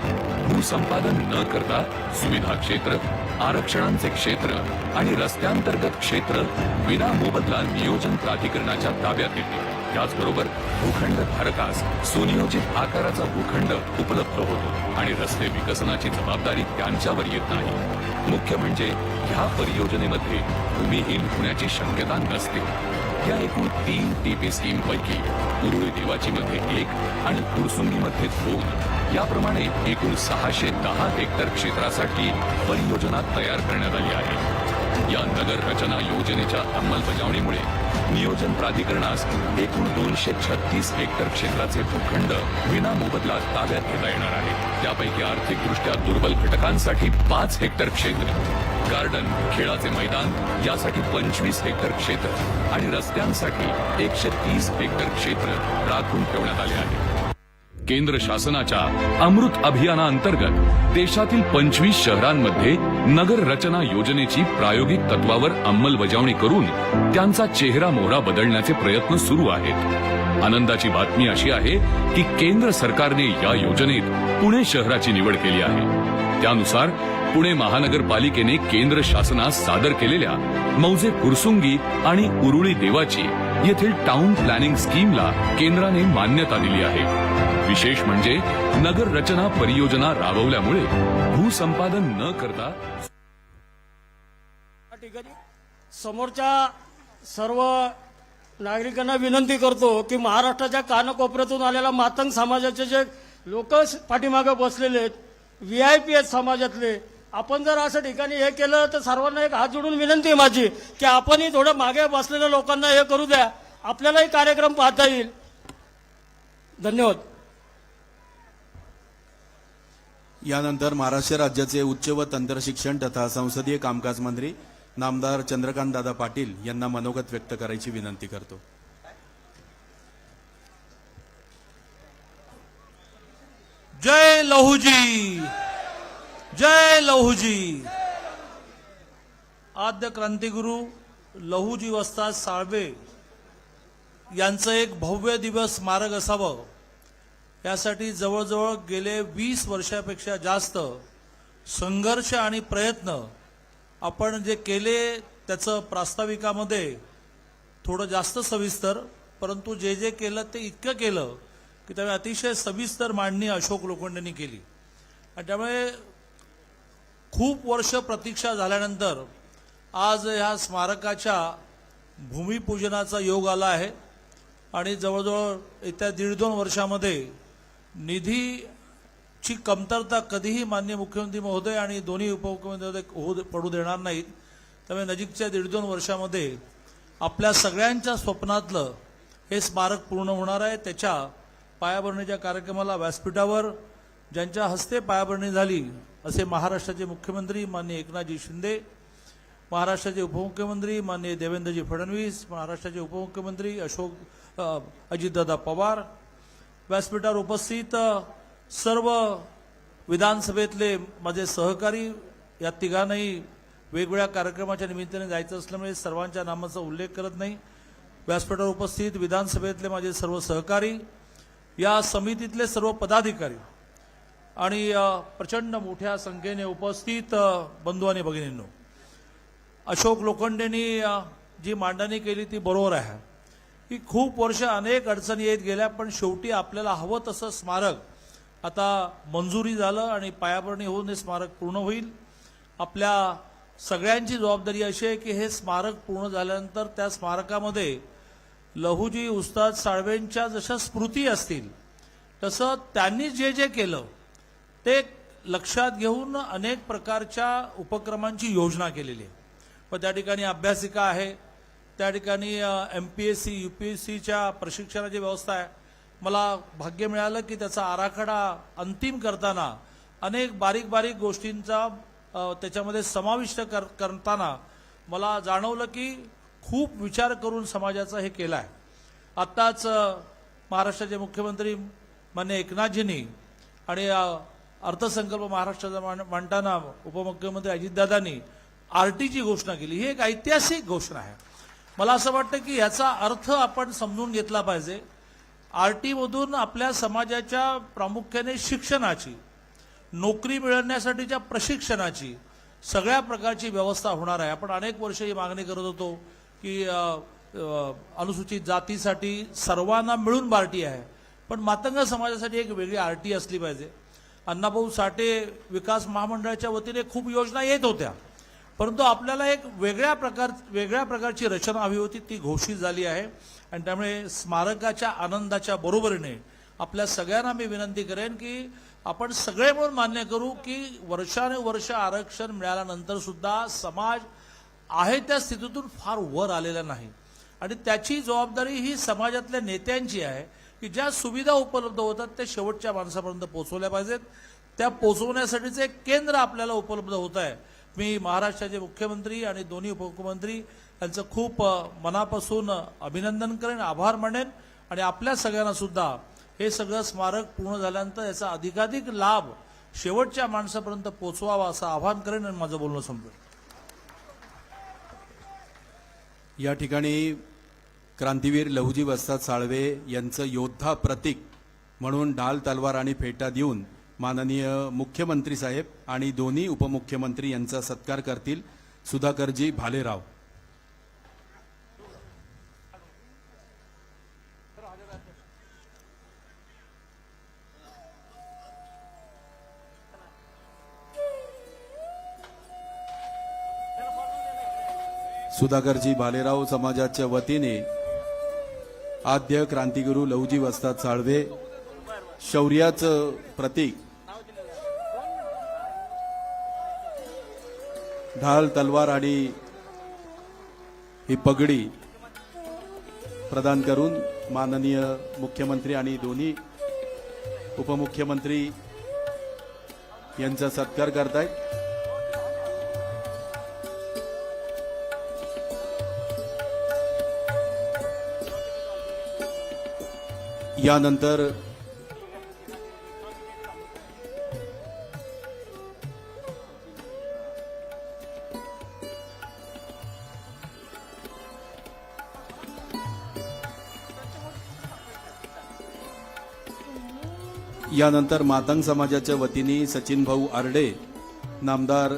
भूसंपादन न करता सुविधा क्षेत्र, आरक्षणांचे क्षेत्र आणि रस्त्यांतर्गत क्षेत्र विना मोबदला नियोजन प्राधिकरणाच्या ताब्यात येते। त्याचबरोबर भूखंड धारकास सुनियोजित आकाराचा भूखंड उपलब्ध होतो आणि रस्ते विकसनाची जबाबदारी त्यांच्यावर येत नाही। मुख्य म्हणजे ह्या परियोजनेमध्ये भूमिहीन होण्याची शक्यता नसते। या एकूण 3 टीपी स्कीम पैकी उरुळी देवाची मध्ये 1 आणि फुरसुंगी मध्ये 2 याप्रमाणे एकूण 610 हेक्टर क्षेत्रासाठी परियोजना तयार करण्यात आली आहे। या नगर रचना योजनेच्या अंमलबजावणीमुळे नियोजन प्राधिकरणास एकूण 236 हेक्टर क्षेत्राचे भूखंड विना मोबदला ताब्यात घेता येणार आहे। त्यापैकी आर्थिकदृष्ट्या दुर्बल घटकांसाठी 5 हेक्टर क्षेत्र, गार्डन, खेळाचे मैदान यासाठी 25 हेक्टर क्षेत्र आणि रस्त्यांसाठी 130 हेक्टर क्षेत्र राखून ठेवण्यात आले आहे। केंद्र शासनाच्या अमृत अभियानाअंतर्गत देशातील 25 शहरांमध्ये नगर रचना योजनेची प्रायोगिक तत्वावर अंमलबजावणी करून त्यांचा चेहरा मोहरा बदलण्याचे प्रयत्न सुरू आहेत। आनंदाची बातमी अशी आहे की केंद्र सरकारने या योजनेत पुणे शहराची निवड केली आहे। त्यानुसार पुणे महानगरपालिकेने केंद्र शासनास सादर केलेल्या मौजे फुरसुंगी आणि उरुळी देवाची येथील टाउन प्लॅनिंग स्कीमला केंद्राने मान्यता दिली आहे। विशेष म्हणजे नगर रचना परियोजना राबवल्यामुळे भूसंपादन न करता या ठिकाणी समोरच्या सर्व नागरिकांना विनंती करतो की महाराष्ट्राच्या कानाकोपऱ्यातून आलेल्या मातंग समाजाचे जे लोक पाठीमागे बसलेले आहेत, VIP आहेत समाजातले, आपण जर असं ठिकाणी हे केलं तर सर्वांना एक हात जोडून विनंती आहे माझी की आपणही थोडं मागे बसलेल्या लोकांना हे करू द्या, आपल्यालाही कार्यक्रम पाहता येईल। धन्यवाद। यानंतर महाराष्ट्र राज्याचे उच्च व तंत्र शिक्षण तथा संसदीय कामकाज मंत्री नामदार चंद्रकांतदादा पाटील यांना मनोगत व्यक्त करायची विनंती करतो। जय लहुजी, जय लहुजी। आद्य क्रांतिगुरु लहुजी वस्ताद साळवे यांचं एक भव्य दिवस स्मारक असावं यासाठी जवळजवळ गेले 20 वर्षापेक्षा जास्त संघर्ष आणि प्रयत्न आपण जे केले त्याचं प्रास्ताविकामध्ये थोडं जास्त सविस्तर, परंतु जे जे केलं ते इतकं केलं की त्यामुळे अतिशय सविस्तर मांडणी अशोक लोखंडेंनी केली आणि त्यामुळे खूप वर्ष प्रतीक्षा झाल्यानंतर आज ह्या स्मारकाच्या भूमिपूजनाचा योग आला आहे आणि जवळजवळ येत्या 1.5-2 वर्षामध्ये निधीची कमतरता कधीही माननीय मुख्यमंत्री महोदय आणि दोन्ही उपमुख्यमंत्री पडू देणार नाहीत। त्यामुळे नजीकच्या 1.5-2 वर्षामध्ये आपल्या सगळ्यांच्या स्वप्नातलं हे स्मारक पूर्ण होणार आहे। त्याच्या पायाभरणीच्या कार्यक्रमाला व्यासपीठावर ज्यांच्या हस्ते पायाभरणी झाली असे महाराष्ट्राचे मुख्यमंत्री माननीय एकनाथजी शिंदे, महाराष्ट्राचे उपमुख्यमंत्री माननीय देवेंद्रजी फडणवीस, महाराष्ट्राचे उपमुख्यमंत्री अजितदादा पवार, व्यासपीठावर उपस्थित सर्व विधानसभेतले माझे सहकारी, या तिघांनाही वेगवेगळ्या कार्यक्रमाच्या निमित्ताने जायचं असल्यामुळे सर्वांच्या नामाचा उल्लेख करत नाही। व्यासपीठावर उपस्थित विधानसभेतले माझे सर्व सहकारी, या समितीतले सर्व पदाधिकारी आणि प्रचंड मोठ्या संख्येने उपस्थित बंधू आणि भगिनींनो, अशोक लोखंडेंनी जी मांडणी केली ती बरोबर आहे की खूप वर्ष अनेक अडचणी येत गेल्या, पण शेवटी आपल्याला हवं तसं स्मारक आता मंजुरी झालं आणि पायाभरणी होऊन हे स्मारक पूर्ण होईल। आपल्या सगळ्यांची जबाबदारी अशी आहे की हे स्मारक पूर्ण झाल्यानंतर त्या स्मारकामध्ये लहुजी उस्ताद साळवेंच्या जशा स्मृती असतील तसं त्यांनी जे जे केलं ते लक्षात घेऊन अनेक प्रकारच्या उपक्रमांची योजना केलेली आहे। पण त्या ठिकाणी अभ्यासिका आहे, त्या ठिकाणी MPSC UPSCच्या प्रशिक्षणाची व्यवस्था आहे। मला भाग्य मिळालं की त्याचा आराखडा अंतिम करताना अनेक बारीक बारीक गोष्टींचा त्याच्यामध्ये समाविष्ट करताना मला जाणवलं की खूप विचार करून समाजाचा हे केला आहे। आत्ताच महाराष्ट्राचे मुख्यमंत्री माननीय एकनाथजींनी आणि अर्थसंकल्प महाराष्ट्राचा मांडताना उपमुख्यमंत्री अजितदादांनी आरटीची घोषणा केली. ही एक ऐतिहासिक घोषणा आहे. मला असं वाटतं की याचा अर्थ आपण समजून घेतला पाहिजे. आरटीमधून आपल्या समाजाच्या प्रामुख्याने शिक्षणाची, नोकरी मिळवण्यासाठीच्या प्रशिक्षणाची सगळ्या प्रकारची व्यवस्था होणार आहे. आपण अनेक वर्ष ही मागणी करत होतो की अनुसूचित जातीसाठी सर्वांना मिळून बार्टी आहे, पण मातंग समाजासाठी एक वेगळी आरटी असली पाहिजे. अण्णाभाऊ साठे विकास महामंडळाच्या वतीने खूप योजना येत होत्या, परंतु आपल्याला एक वेगळ्या प्रकारची रचना हवी होती, ती घोषित झाली आहे. आणि त्यामुळे स्मारकाच्या आनंदाच्या बरोबरीने आपल्या सगळ्यांना मी विनंती करेन की आपण सगळे मिळून मान्य करू की वर्षानुवर्ष आरक्षण मिळाल्यानंतर सुद्धा समाज आहे त्या स्थितीतून फार वर आलेला नाही, आणि त्याची जबाबदारी ही समाजातल्या नेत्यांची आहे की ज्या सुविधा उपलब्ध होतात त्या शेवटच्या माणसापर्यंत पोहोचवल्या पाहिजेत. त्या पोहोचवण्यासाठीचे एक केंद्र आपल्याला उपलब्ध होत आहे. मी महाराष्ट्राचे मुख्यमंत्री आणि दोन्ही उपमुख्यमंत्री यांचं खूप मनापासून अभिनंदन करेन, आभार मानेन, आणि आपल्या सगळ्यांना सुद्धा हे सगळं स्मारक पूर्ण झाल्यानंतर याचा अधिकाधिक लाभ शेवटच्या माणसापर्यंत पोहोचवावा असं आवाहन करेन आणि माझं बोलणं संपलं. या ठिकाणी क्रांतीवीर लहुजी वस्ताद साळवे यांचं योद्धा प्रतीक म्हणून ढाल, तलवार आणि फेटा देऊन माननीय मुख्यमंत्री साहेब आणि दोन्ही उपमुख्यमंत्री यांचा सत्कार करतील. सुधाकरजी भालेराव. सुधाकरजी भालेराव समाजाच्या वतीने आद्य क्रांतिगुरू लहुजी वस्ताद साळवे शौर्याचं प्रतीक ढाल, तलवार आणि ही पगडी प्रदान करून माननीय मुख्यमंत्री आणि दोन्ही उपमुख्यमंत्री यांचा सत्कार करतायत. यानंतर मातंग समाजाच्या वतीने सचिन भाऊ आरडे नामदार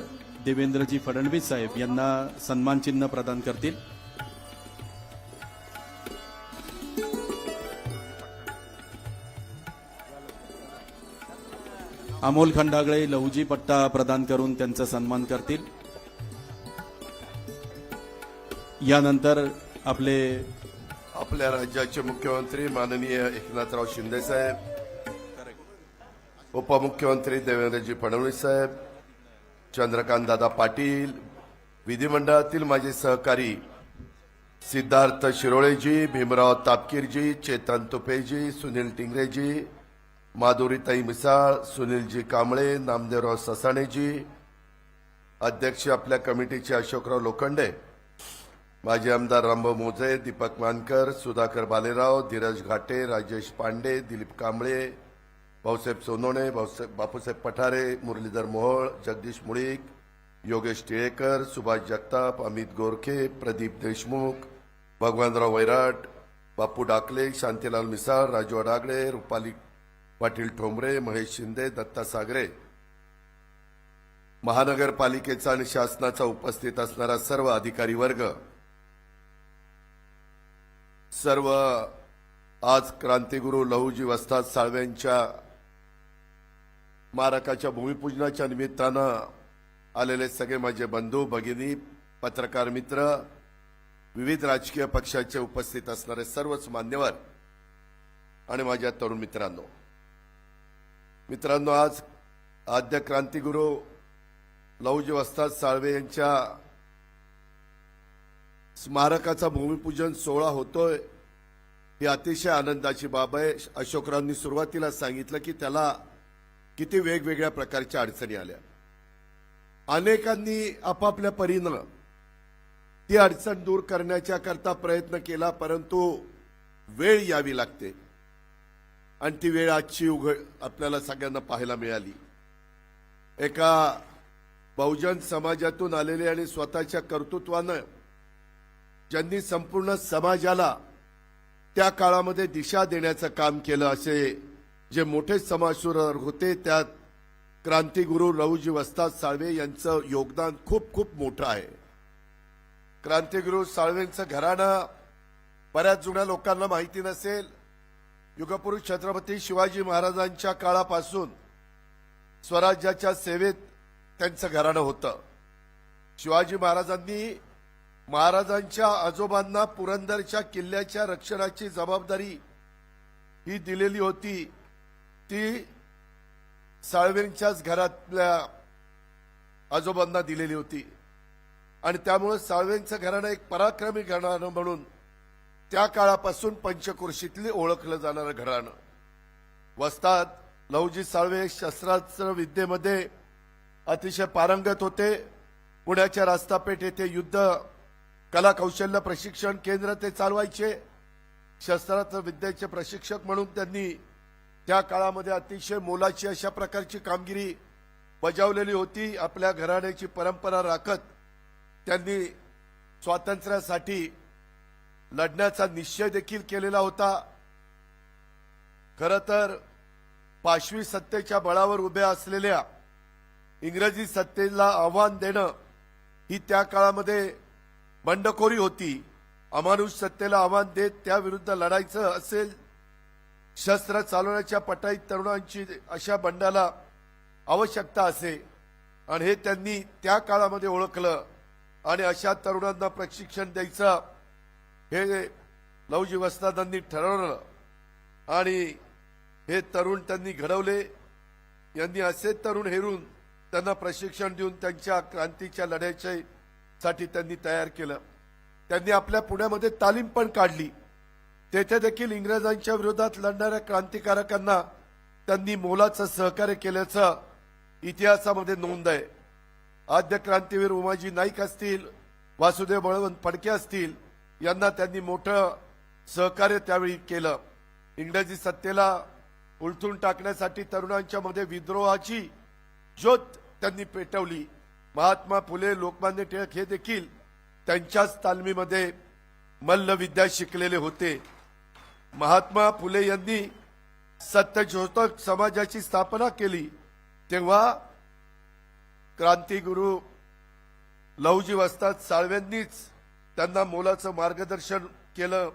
देवेंद्रजी फडणवीस साहेब यांना सन्मान चिन्ह प्रदान करतील. अमोल खंडागळे लहुजी पट्टा प्रदान करून त्यांचा सन्मान करतील. यानंतर आपल्या राज्याचे मुख्यमंत्री माननीय एकनाथराव शिंदे साहेब, उपमुख्यमंत्री देवेंद्रजी फडणवीस साहेब, चंद्रकांत दादा पाटील, विधिमंडळातील माझे सहकारी सिद्धार्थ शिरोळेजी, भीमराव तापकीरजी, चेतन तुपेजी, सुनील टिंगरेजी, माधुरीताई मिसाळ, सुनीलजी कांबळे, नामदेवराव ससाणेजी, अध्यक्ष आपल्या कमिटीचे अशोकराव लोखंडे, माजी आमदार रामभाऊ मोजे, दीपक मानकर, सुधाकर भालेराव, धीरज घाटे, राजेश पांडे, दिलीप कांबळे, भाऊसाहेब सोनवणे, बापूसाहेब पठारे, मुरलीधर मोहोळ, जगदीश मुळीक, योगेश टिळेकर, सुभाष जगताप, अमित गोरखे, प्रदीप देशमुख, भगवानराव वैराट, बापू डाकले, शांतीलाल मिसाळ, राजू अडागडे, रुपाली पाटील ठोंबरे, महेश शिंदे, दत्ता सागरे, महानगरपालिकेचा आणि शासनाचा उपस्थित असणारा सर्व अधिकारी वर्ग, सर्व आज क्रांतिगुरू लहुजी वस्ताद साळव्यांच्या स्मारकाच्या भूमिपूजनाच्या निमित्तानं आलेले सगळे माझे बंधू भगिनी, पत्रकार मित्र, विविध राजकीय पक्षाचे उपस्थित असणारे सर्वच मान्यवर आणि माझ्या तरुण मित्रांनो, आज आद्य क्रांतिगुरू लहुजी वस्ताद साळवे यांच्या स्मारकाचा भूमिपूजन सोहळा होतोय, ही अतिशय आनंदाची बाब आहे. अशोकरावांनी सुरुवातीला सांगितलं की त्याला किती वेगवेगळ्या प्रकारच्या अडचणी आल्या. अनेकांनी आपापल्या परीनं ती अडचण दूर करण्याच्या करता प्रयत्न केला, परंतु वेळ यावी लागते आणि ती वेळ आजची आपल्याला सगळ्यांना पाहायला मिळाली. एका बहुजन समाजातून आलेले आणि स्वतःच्या कर्तृत्वानं ज्यांनी संपूर्ण समाजाला त्या काळामध्ये दिशा देण्याचं काम केलं, असे जे मोठे समाजसुधारक होते त्यात क्रांतिगुरू लहुजी वस्ताद साळवे यांचं योगदान खूप खूप मोठं आहे. क्रांतिगुरू साळवेंचं घराणं बऱ्याच जुन्या लोकांना माहिती नसेल. युगपुरुष छत्रपती शिवाजी महाराजांच्या काळापासून स्वराज्याच्या सेवेत त्यांचं घराणं होतं. शिवाजी महाराजांनी महाराजांच्या आजोबांना पुरंदरच्या किल्ल्याच्या रक्षणाची जबाबदारी ही दिलेली होती, ती साळवेंच्याच घरातल्या आजोबांना दिलेली होती. आणि त्यामुळे साळवेंचं घराणं एक पराक्रमी घराणं म्हणून त्या काळापासून पंचक्रोशीतले ओळखलं जाणारं घराणं. वस्ताद लहुजी साळवे शस्त्रास्त्र विद्येमध्ये अतिशय पारंगत होते. पुण्याच्या रास्तापेठ येथे युद्ध कला कौशल्य प्रशिक्षण केंद्र ते चालवायचे. शस्त्रास्त्र विद्येचे प्रशिक्षक म्हणून त्यांनी त्या काळामध्ये अतिशय मोलाची अशा प्रकारची कामगिरी बजावलेली होती. आपल्या घराण्याची परंपरा राखत त्यांनी स्वातंत्र्यासाठी लढण्याचा निश्चय देखील केलेला होता. खरं तर पाशवी सत्तेच्या बळावर उभ्या असलेल्या इंग्रजी सत्तेला आव्हान देणं ही त्या काळामध्ये बंडखोरी होती. अमानुष सत्तेला आव्हान देत त्याविरुद्ध लढायचं असेल, शस्त्र चालवण्याच्या पटाईत तरुणांची अशा बंडाला आवश्यकता असे, आणि हे त्यांनी त्या काळामध्ये ओळखलं आणि अशा तरुणांना प्रशिक्षण द्यायचं हे लहुजी वस्तादांनी ठरवलं आणि हे तरुण त्यांनी घडवले. यांनी असे तरुण हेरून त्यांना प्रशिक्षण देऊन त्यांच्या क्रांतीच्या लढ्यासाठी त्यांनी तयार केलं. त्यांनी आपल्या पुण्यामध्ये तालीम पण काढली. तेथे देखील इंग्रजांच्या विरोधात लढणाऱ्या क्रांतिकारकांना त्यांनी मोलाचं सहकार्य केल्याचं इतिहासामध्ये नोंद आहे. आद्य क्रांतीवीर उमाजी नाईक असतील, वासुदेव बळवंत फडके असतील, यांना त्यांनी मोठं सहकार्य त्यावेळी केलं. इंग्रजी सत्तेला उलथून टाकण्यासाठी तरुणांच्या मध्ये विद्रोहाची ज्योत त्यांनी पेटवली. महात्मा फुले, लोकमान्य टिळक हे देखील त्यांच्याच तालमीमध्ये मल्लविद्या शिकलेले होते. महात्मा फुले यांनी सत्यशोधक समाजाची स्थापना केली तेव्हा क्रांतिगुरू लहुजी वस्ताद साळवेंनीच त्यांना मोलाचं मार्गदर्शन केलं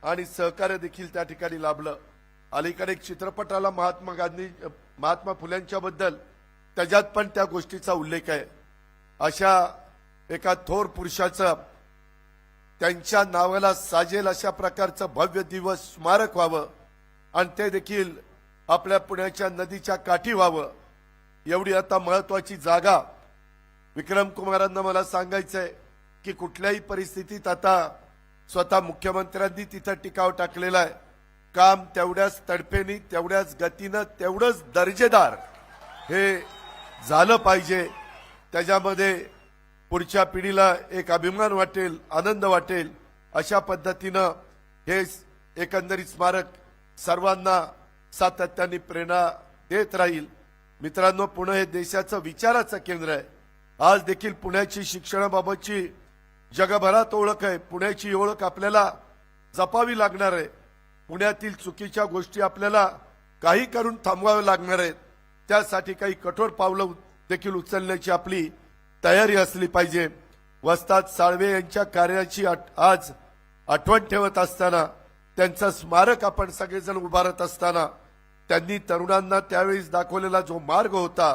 आणि सहकार्य देखील त्या ठिकाणी लाभलं. अलीकडे एक चित्रपट आला महात्मा फुल्यांच्या बद्दल, त्याच्यात पण त्या गोष्टीचा उल्लेख आहे. अशा एका थोर पुरुषाचं त्यांच्या नावाला साजेल अशा प्रकारचं भव्य दिवस स्मारक व्हावं आणि ते देखील आपल्या पुण्याच्या नदीच्या काठी व्हावं, एवढी आता महत्वाची जागा विक्रम कुमारांना मला सांगायचंय की कुठल्याही परिस्थितीत आता स्वतः मुख्यमंत्र्यांनी तिथं टिकाव टाकलेला आहे. काम तेवढ्याच तडफेनी, तेवढ्याच गतीनं, तेवढंच दर्जेदार हे झालं पाहिजे. त्याच्यामध्ये पुढच्या पिढीला एक अभिमान वाटेल, आनंद वाटेल, अशा पद्धतीनं हे एकंदरीत स्मारक सर्वांना सातत्याने प्रेरणा देत राहील. मित्रांनो, पुणे हे देशाचं विचाराचं केंद्र आहे. आज देखील पुण्याची शिक्षणाबाबतची जगभरात ओळख आहे. पुण्याची ओळख आपल्याला जपावी लागणार आहे. पुण्यातील चुकीच्या गोष्टी आपल्याला काही करून थांबवाव्या लागणार आहेत. त्यासाठी काही कठोर पावलं देखील उचलण्याची आपली तयारी असली पाहिजे. वस्ताद साळवे यांच्या कार्याची आज आठवण ठेवत असताना, त्यांचं स्मारक आपण सगळेजण उभारत असताना, त्यांनी तरुणांना त्यावेळेस दाखवलेला जो मार्ग होता,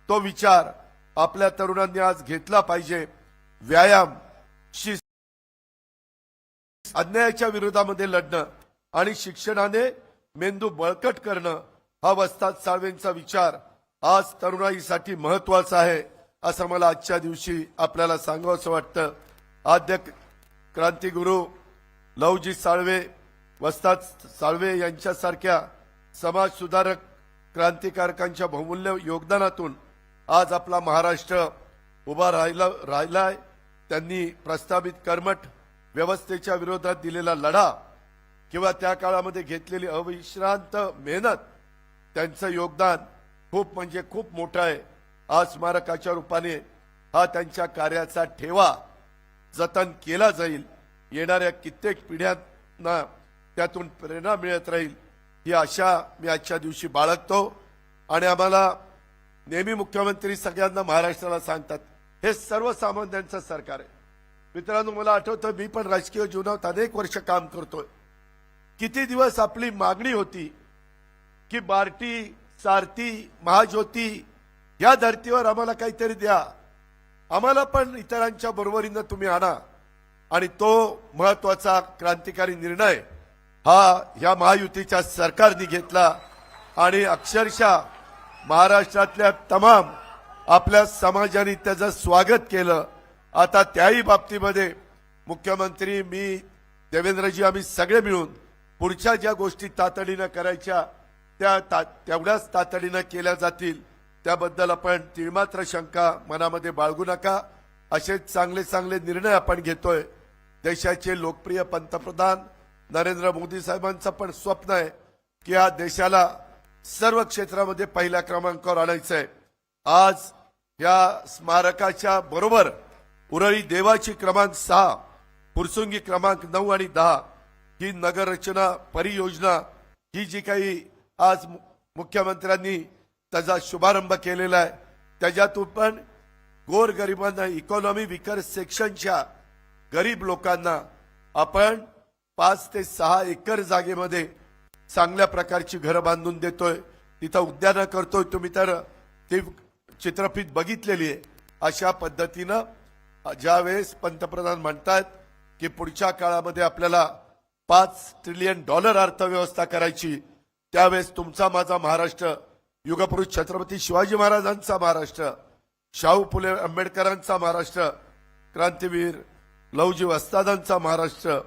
तो विचार आपल्या तरुणांनी आज घेतला पाहिजे. व्यायाम, शिस्त, अन्यायाच्या विरोधामध्ये लढणं आणि शिक्षणाने मेंदू बळकट करणं, हा वस्ताद साळवेंचा विचार आज तरुणाईसाठी महत्वाचा आहे, असं मला आजच्या दिवशी आपल्याला सांगावंसं वाटतं. आद्य क्रांतिगुरू लहुजी साळवे, वस्ताद साळवे यांच्यासारख्या समाज सुधारक क्रांतिकारकांच्या बहुमूल्य योगदानातून आज आपला महाराष्ट्र उभा राहिलाय. त्यांनी प्रस्तावित कर्मठ व्यवस्थेच्या विरोधात दिलेला लढा किंवा त्या काळामध्ये घेतलेली अविश्रांत मेहनत, त्यांचं योगदान खूप म्हणजे खूप मोठं आहे. आज स्मारकाच्या रूपाने हा त्यांच्या कार्याचा ठेवा जतन केला जाईल. येणाऱ्या कित्येक पिढ्यांना त्यातून प्रेरणा मिळत राहील ही आशा मी आजच्या दिवशी बाळगतो. आणि आम्हाला नेहमी मुख्यमंत्री सगळ्यांना महाराष्ट्राला सांगतात हे सर्वसामान्यांचं सरकार आहे. मित्रांनो, मला आठवतं मी पण राजकीय जीवनात अनेक वर्ष काम करतोय. किती दिवस आपली मागणी होती की बार्टी, सारथी, महाज्योती या धर्तीवर आम्हाला काहीतरी द्या, आम्हाला पण इतरांच्या बरोबरीनं तुम्ही आणा. आणि तो महत्वाचा क्रांतिकारी निर्णय हा या महायुतीच्या सरकारने घेतला आणि अक्षरशः महाराष्ट्रातल्या तमाम आपल्या समाजाने त्याचं स्वागत केलं. आता त्याही बाबतीमध्ये मुख्यमंत्री, मी, देवेंद्रजी आम्ही सगळे मिळून पुढच्या ज्या गोष्टी तातडीनं करायच्या त्या तेवढ्याच तातडीनं केल्या जातील. त्याबद्दल आपण तिळमात्र शंका मनामध्ये बाळगू नका. असे चांगले चांगले निर्णय आपण घेतोय. देशाचे लोकप्रिय पंतप्रधान नरेंद्र मोदी साहेबांचं पण स्वप्न आहे की या देशाला सर्व क्षेत्रामध्ये पहिल्या क्रमांकावर आणायचं आहे. आज या स्मारकाच्या बरोबर उरळी देवाची क्रमांक 6, फुरसुंगी क्रमांक 9 आणि 10 ही नगररचना परियोजना ही जी काही आज मुख्यमंत्र्यांनी त्याचा शुभारंभ केलेला आहे त्याच्यातून पण गोरगरिबांना, इकॉनॉमी विकर सेक्शनच्या गरीब लोकांना आपण 5 ते 6 एकर जागेमध्ये चांगल्या प्रकारची घरं बांधून देतोय. तिथं उद्यानं करतोय. तुम्ही तर ती चित्रफित बघितलेली आहे. अशा पद्धतीनं ज्यावेळेस पंतप्रधान म्हणतात की पुढच्या काळामध्ये आपल्याला $5 ट्रिलियन अर्थव्यवस्था करायची, त्यावेळेस तुमचा माझा महाराष्ट्र, युगपुरुष छत्रपती शिवाजी महाराजांचा महाराष्ट्र, शाहू फुले आंबेडकरांचा महाराष्ट्र, क्रांतीवीर लहुजी वस्तादांचा महाराष्ट्र,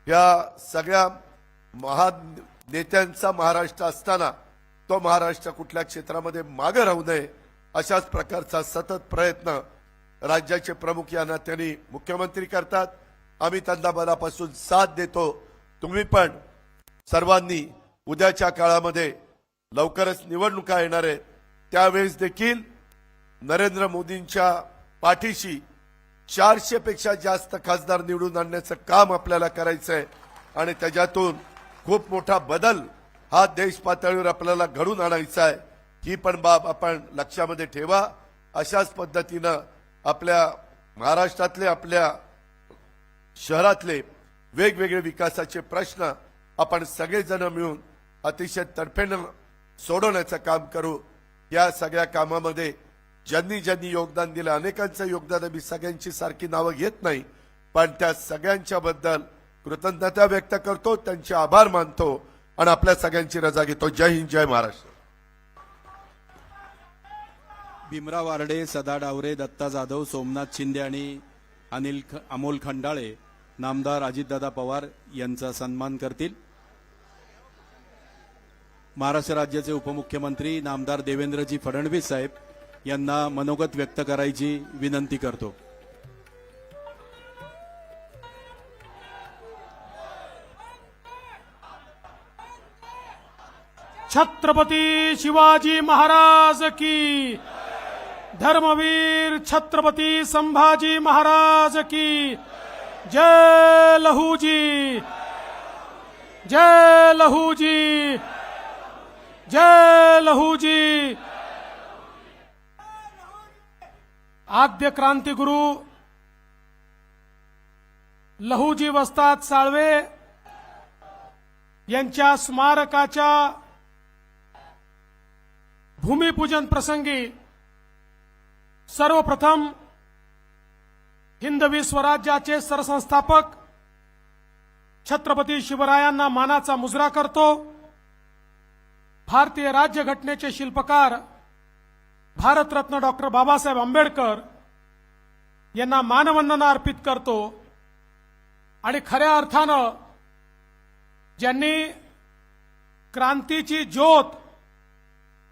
या सगळ्या महान नेत्यांचा महाराष्ट्र असताना तो महाराष्ट्र कुठल्या क्षेत्रामध्ये मागे राहू नये अशाच प्रकारचा सतत प्रयत्न राज्याचे प्रमुख या नात्याने मुख्यमंत्री करतात. आम्ही त्यांना मनापासून साथ देतो. तुम्ही पण सर्वांनी उद्याच्या काळामध्ये लवकरच निवडणुका येणार आहेत त्यावेळेस देखील नरेंद्र मोदींच्या पाठीशी 400 पेक्षा जास्त खासदार निवडून आणण्याचं काम आपल्याला करायचं आहे. आणि त्याच्यातून खूप मोठा बदल हा देश पातळीवर आपल्याला घडून आणायचा आहे. ही पण बाब आपण लक्षामध्ये ठेवा. अशाच पद्धतीनं आपल्या महाराष्ट्रातले, आपल्या शहरातले वेगवेगळे विकासाचे प्रश्न आपण सगळेजण मिळून अतिशय तडफेनं सोडवण्याचं काम करू. या सगळ्या कामामध्ये ज्यांनी ज्यांनी योगदान दिलं, अनेकांचं योगदान, मी सगळ्यांची सारखी नावं घेत नाही, पण त्या सगळ्यांच्या बद्दल कृतज्ञता व्यक्त करतो, त्यांचे आभार मानतो आणि आपल्या सगळ्यांची रजा घेतो. जय हिंद, जय महाराष्ट्र. भीमराव आर्डे, सदा डावरे, दत्ता जाधव, सोमनाथ शिंदे आणि अमोल खंडाळे नामदार अजितदादा पवार यांचा सन्मान करतील. महाराष्ट्र राज्याचे उपमुख्यमंत्री नामदार देवेंद्रजी फडणवीस साहेब यांना मनोगत व्यक्त करायची विनंती करतो. छत्रपती शिवाजी महाराज की, धर्मवीर छत्रपती संभाजी महाराज की जय. लहूजी, जय लहूजी, जय लहूजी. आद्य क्रांतिगुरु लहूजी वस्ताद साळवे यांच्या स्मारकाच्या भूमिपूजन प्रसंगी सर्वप्रथम हिंदवी स्वराज्याचे सरसंस्थापक छत्रपती शिवरायांना मानाचा मुजरा करतो. भारतीय राज्यघटनेचे शिल्पकार भारतरत्न डॉक्टर बाबासाहेब आंबेडकर यांना मानवंदना अर्पित करतो. आणि खऱ्या अर्थानं ज्यांनी क्रांतीची ज्योत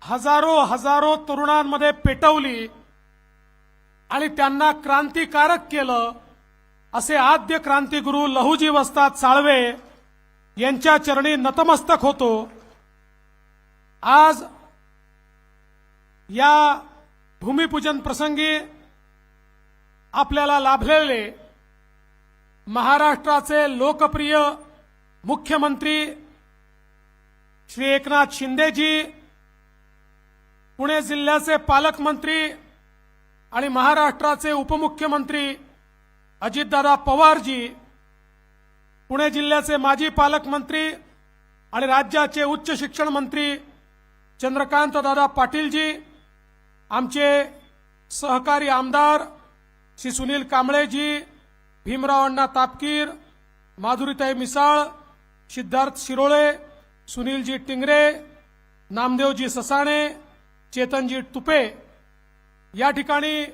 हजारो तरुणांमध्ये पेटवली आणि त्यांना क्रांतिकारक केलं असे आद्य क्रांतिगुरु लहुजी वस्ताद साळवे यांच्या चरणी नतमस्तक होतो. आज या भूमिपूजन प्रसंगी आपल्याला लाभलेले महाराष्ट्राचे लोकप्रिय मुख्यमंत्री श्री एकनाथ शिंदेजी, पुणे जिल्ह्याचे पालकमंत्री आणि महाराष्ट्राचे उपमुख्यमंत्री अजितदादा पवारजी, पुणे जिल्ह्याचे माजी पालकमंत्री आणि राज्याचे उच्च शिक्षण मंत्री चंद्रकांत दादा पाटीलजी, आमचे सहकारी आमदार श्री सुनील कांबळेजी, भीमराव अण्णा तापकीर, माधुरीताई मिसाळ, सिद्धार्थ शिरोळे, सुनीलजी टिंगरे, नामदेवजी ससाणे, चेतनजी तुपे, या ठिकाणी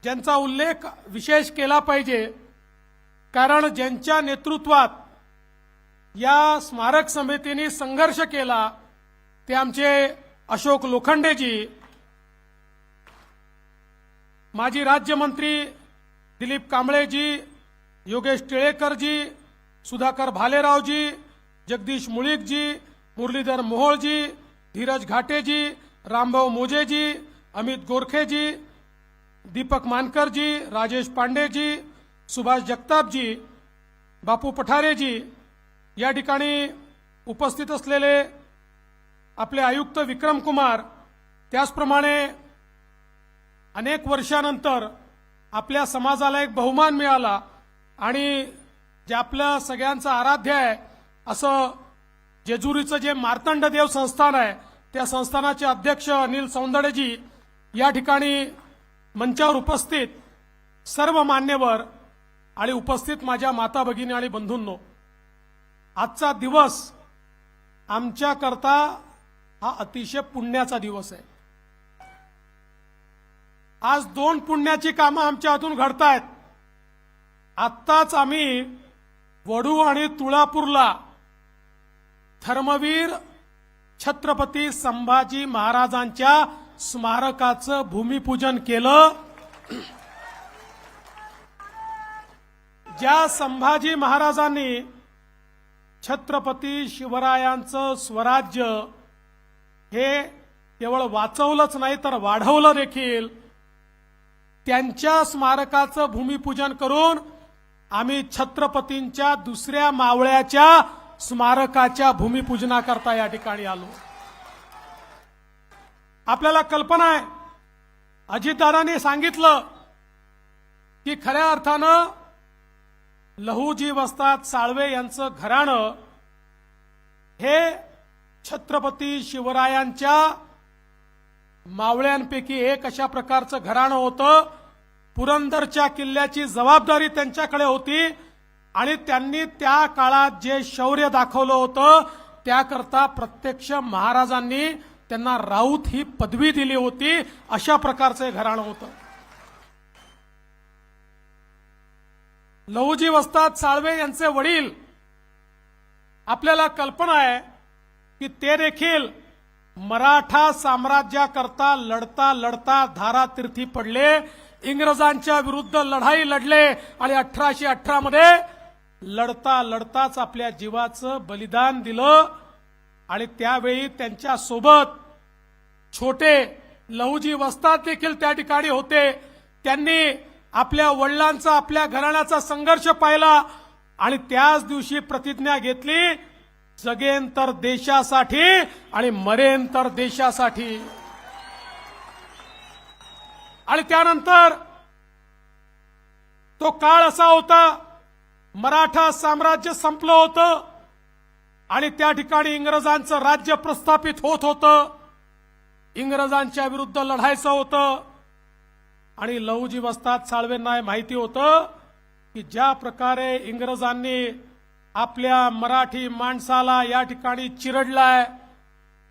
ज्यांचा उल्लेख विशेष केला पाहिजे, कारण ज्यांच्या नेतृत्वात या स्मारक समितीने संघर्ष केला ते आमचे अशोक लोखंडेजी, माजी राज्यमंत्री दिलीप कांबळेजी, योगेश टिळेकरजी, सुधाकर भालेरावजी, जगदीश मुळीकजी, मुरलीधर मोहोळजी, धीरज घाटेजी, रामभाऊ मोजेजी, अमित गोरखेजी, दीपक मानकरजी, राजेश पांडेजी, सुभाष जगतापजी, बापू पठारेजी, या ठिकाणी उपस्थित असलेले आपले आयुक्त विक्रम कुमार, त्याचप्रमाणे अनेक वर्षानंतर आपल्या समाजाला एक बहुमान मिळाला आणि जे आपल्या सगळ्यांचं आराध्य आहे असं जेजुरीचं जे मार्तंडदेव संस्थान आहे, त्या संस्थानाचे अध्यक्ष अनिल सौंदडेजी, या ठिकाणी मंचावर उपस्थित सर्व मान्यवर आणि उपस्थित माझ्या माता भगिनी आणि बंधूंनो, आजचा दिवस आमच्याकरता हा अतिशय पुण्याचा दिवस आहे. आज 2 पुण्याची कामं आमच्या हातून घडतायत. आत्ताच आम्ही वडू आणि तुळापूरला धर्मवीर छत्रपती संभाजी महाराजांच्या स्मारकाचं भूमिपूजन केलं. ज्या संभाजी महाराजांनी छत्रपती शिवरायांचं स्वराज्य हे केवळ वाचवलंच नाही तर वाढवलं देखील, त्यांच्या स्मारकाचं भूमिपूजन करून आम्ही छत्रपतींच्या दुसऱ्या मावळ्याच्या स्मारकाच्या भूमिपूजनाकरता या ठिकाणी आलो. आपल्याला कल्पना आहे, अजितदादांनी सांगितलं की खऱ्या अर्थानं लहुजी वस्ताद साळवे यांचं घराणं हे छत्रपती शिवरायांच्या मावळ्यांपैकी एक अशा प्रकारचं घराणं होतं. पुरंदरच्या किल्ल्याची जबाबदारी त्यांच्याकडे होती आणि त्यांनी त्या काळात जे शौर्य दाखवलं होतं त्याकरता प्रत्यक्ष महाराजांनी त्यांना राऊत ही पदवी दिली होती. अशा प्रकारचं घराणं होतं. लहुजी वस्ताद साळवे यांचे वडील, आपल्याला कल्पना आहे की ते देखील मराठा साम्राज्याकरता लढता लढता धारातीर्थी पडले, इंग्रजांच्या विरुद्ध लढाई लढले आणि 1818 मध्ये लढता लढताच आपल्या जीवाचं बलिदान दिलं. आणि त्यावेळी त्यांच्या सोबत छोटे लहुजी वस्ताद देखील त्या ठिकाणी होते. त्यांनी आपल्या वडिलांचा, आपल्या घराण्याचा संघर्ष पाहिला आणि त्याच दिवशी प्रतिज्ञा घेतली, जगेन तर देशासाठी आणि मरेन तर देशासाठी. आणि त्यानंतर तो काळ असा होता, मराठा साम्राज्य संपलं होतं आणि त्या ठिकाणी इंग्रजांचं राज्य प्रस्थापित होत होतं. इंग्रजांच्या विरुद्ध लढायचं होतं आणि लहुजी वस्ताद साळवेंना माहिती होतं की ज्या प्रकारे इंग्रजांनी आपल्या मराठी माणसाला या ठिकाणी चिरडलाय,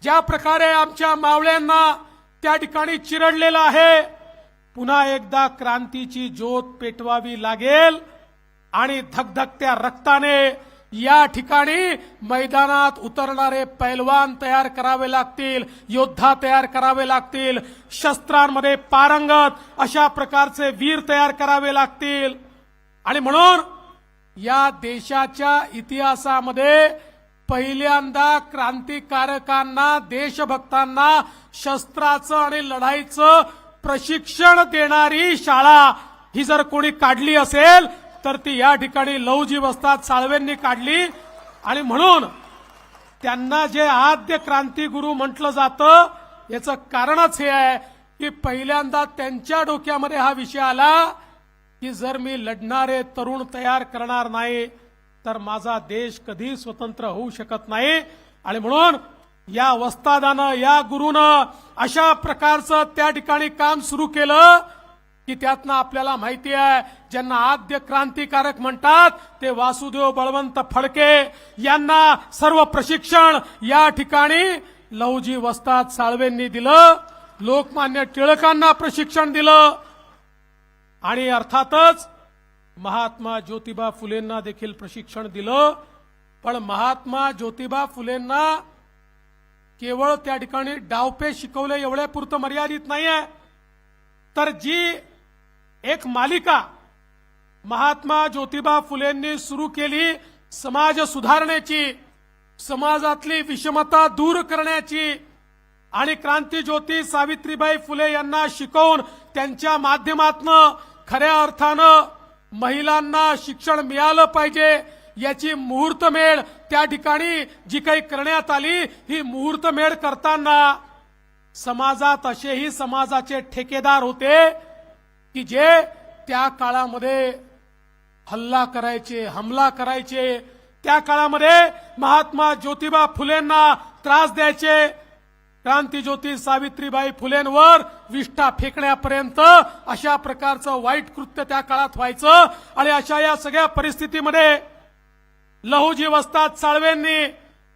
ज्या प्रकारे आमच्या मावळ्यांना त्या ठिकाणी चिरडलेलं आहे, पुन्हा एकदा क्रांतीची ज्योत पेटवावी लागेल आणि धगधगत्या रक्ताने या ठिकाणी मैदानात उतरणारे पैलवान तयार करावे लागतील, योद्धा तयार करावे लागतील, शस्त्रांमध्ये पारंगत अशा प्रकारचे वीर तयार करावे लागतील. आणि म्हणून या देशाच्या इतिहासामध्ये पहिल्यांदा क्रांतिकारकांना, देशभक्तांना शस्त्राचं आणि लढाईचं प्रशिक्षण देणारी शाळा ही जर कोणी काढली असेल तर ती या ठिकाणी लहुजी वस्ताद साळवेंनी काढली. आणि म्हणून त्यांना जे आद्य क्रांतिगुरू म्हटलं जातं याचं कारणच हे आहे की पहिल्यांदा त्यांच्या डोक्यामध्ये हा विषय आला की जर मी लढणारे तरुण तयार करणार नाही तर माझा देश कधी स्वतंत्र होऊ शकत नाही. आणि म्हणून या वस्तादानं, या गुरुनं अशा प्रकारचं त्या ठिकाणी काम सुरू केलं की त्यातनं आपल्याला माहिती आहे ज्यांना आद्य क्रांतिकारक म्हणतात ते वासुदेव बळवंत फडके यांना सर्व प्रशिक्षण या ठिकाणी लहुजी वस्ताद साळवेंनी दिलं. लोकमान्य टिळकांना प्रशिक्षण दिलं आणि अर्थातच महात्मा ज्योतिबा फुलेंना देखील प्रशिक्षण दिलं. पण महात्मा ज्योतिबा फुलेंना केवळ त्या ठिकाणी डावपेच शिकवले एवढ्यापुरतं मर्यादित नाहीये, तर जी एक मालिका महात्मा ज्योतिबा फुलेंनी सुरू केली समाज सुधारण्याची, समाजातली विषमता दूर करण्याची आणि क्रांतिज्योती सावित्रीबाई फुले यांना शिकवून त्यांच्या माध्यमातून खऱ्या अर्थानं महिलांना शिक्षण मिळालं पाहिजे याची मुहूर्तमेढ त्या ठिकाणी जी काही करण्यात आली, ही मुहूर्तमेढ करताना समाजात असेही समाजाचे ठेकेदार होते की जे त्या काळामध्ये हल्ला करायचे, हमला करायचे, त्या काळामध्ये महात्मा ज्योतिबा फुलेंना त्रास द्यायचे, क्रांतिज्योती सावित्रीबाई फुलेंवर विष्ठा फेकण्यापर्यंत अशा प्रकारचं वाईट कृत्य त्या काळात व्हायचं. आणि अशा या सगळ्या परिस्थितीमध्ये लहुजी वस्ताद साळवेंनी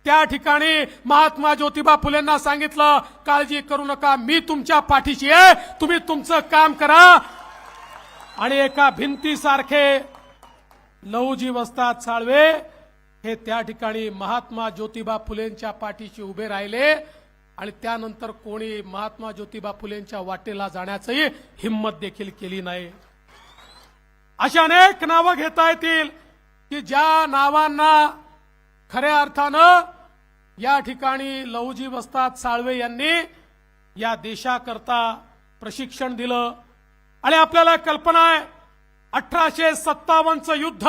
त्या ठिकाणी महात्मा ज्योतिबा फुलेंना सांगितलं, काळजी करू नका, मी तुमच्या पाठीशी आहे, तुम्ही तुमचं काम करा. आणि एका भिंतीसारखे लहुजी वस्ताद साळवे हे त्या ठिकाणी महात्मा ज्योतिबा फुलेंच्या पाठीशी उभे राहिले. आणि त्यानंतर कोणी महात्मा ज्योतिबा फुलेंच्या वाटेला जाण्याचंही हिम्मत देखील केली नाही. अशा अनेक नावं घेता येतील की ज्या नावांना खऱ्या अर्थानं या ठिकाणी लहुजी वस्ताद साळवे यांनी या देशाकरता प्रशिक्षण दिलं. आणि आपल्याला कल्पना आहे 1857चं युद्ध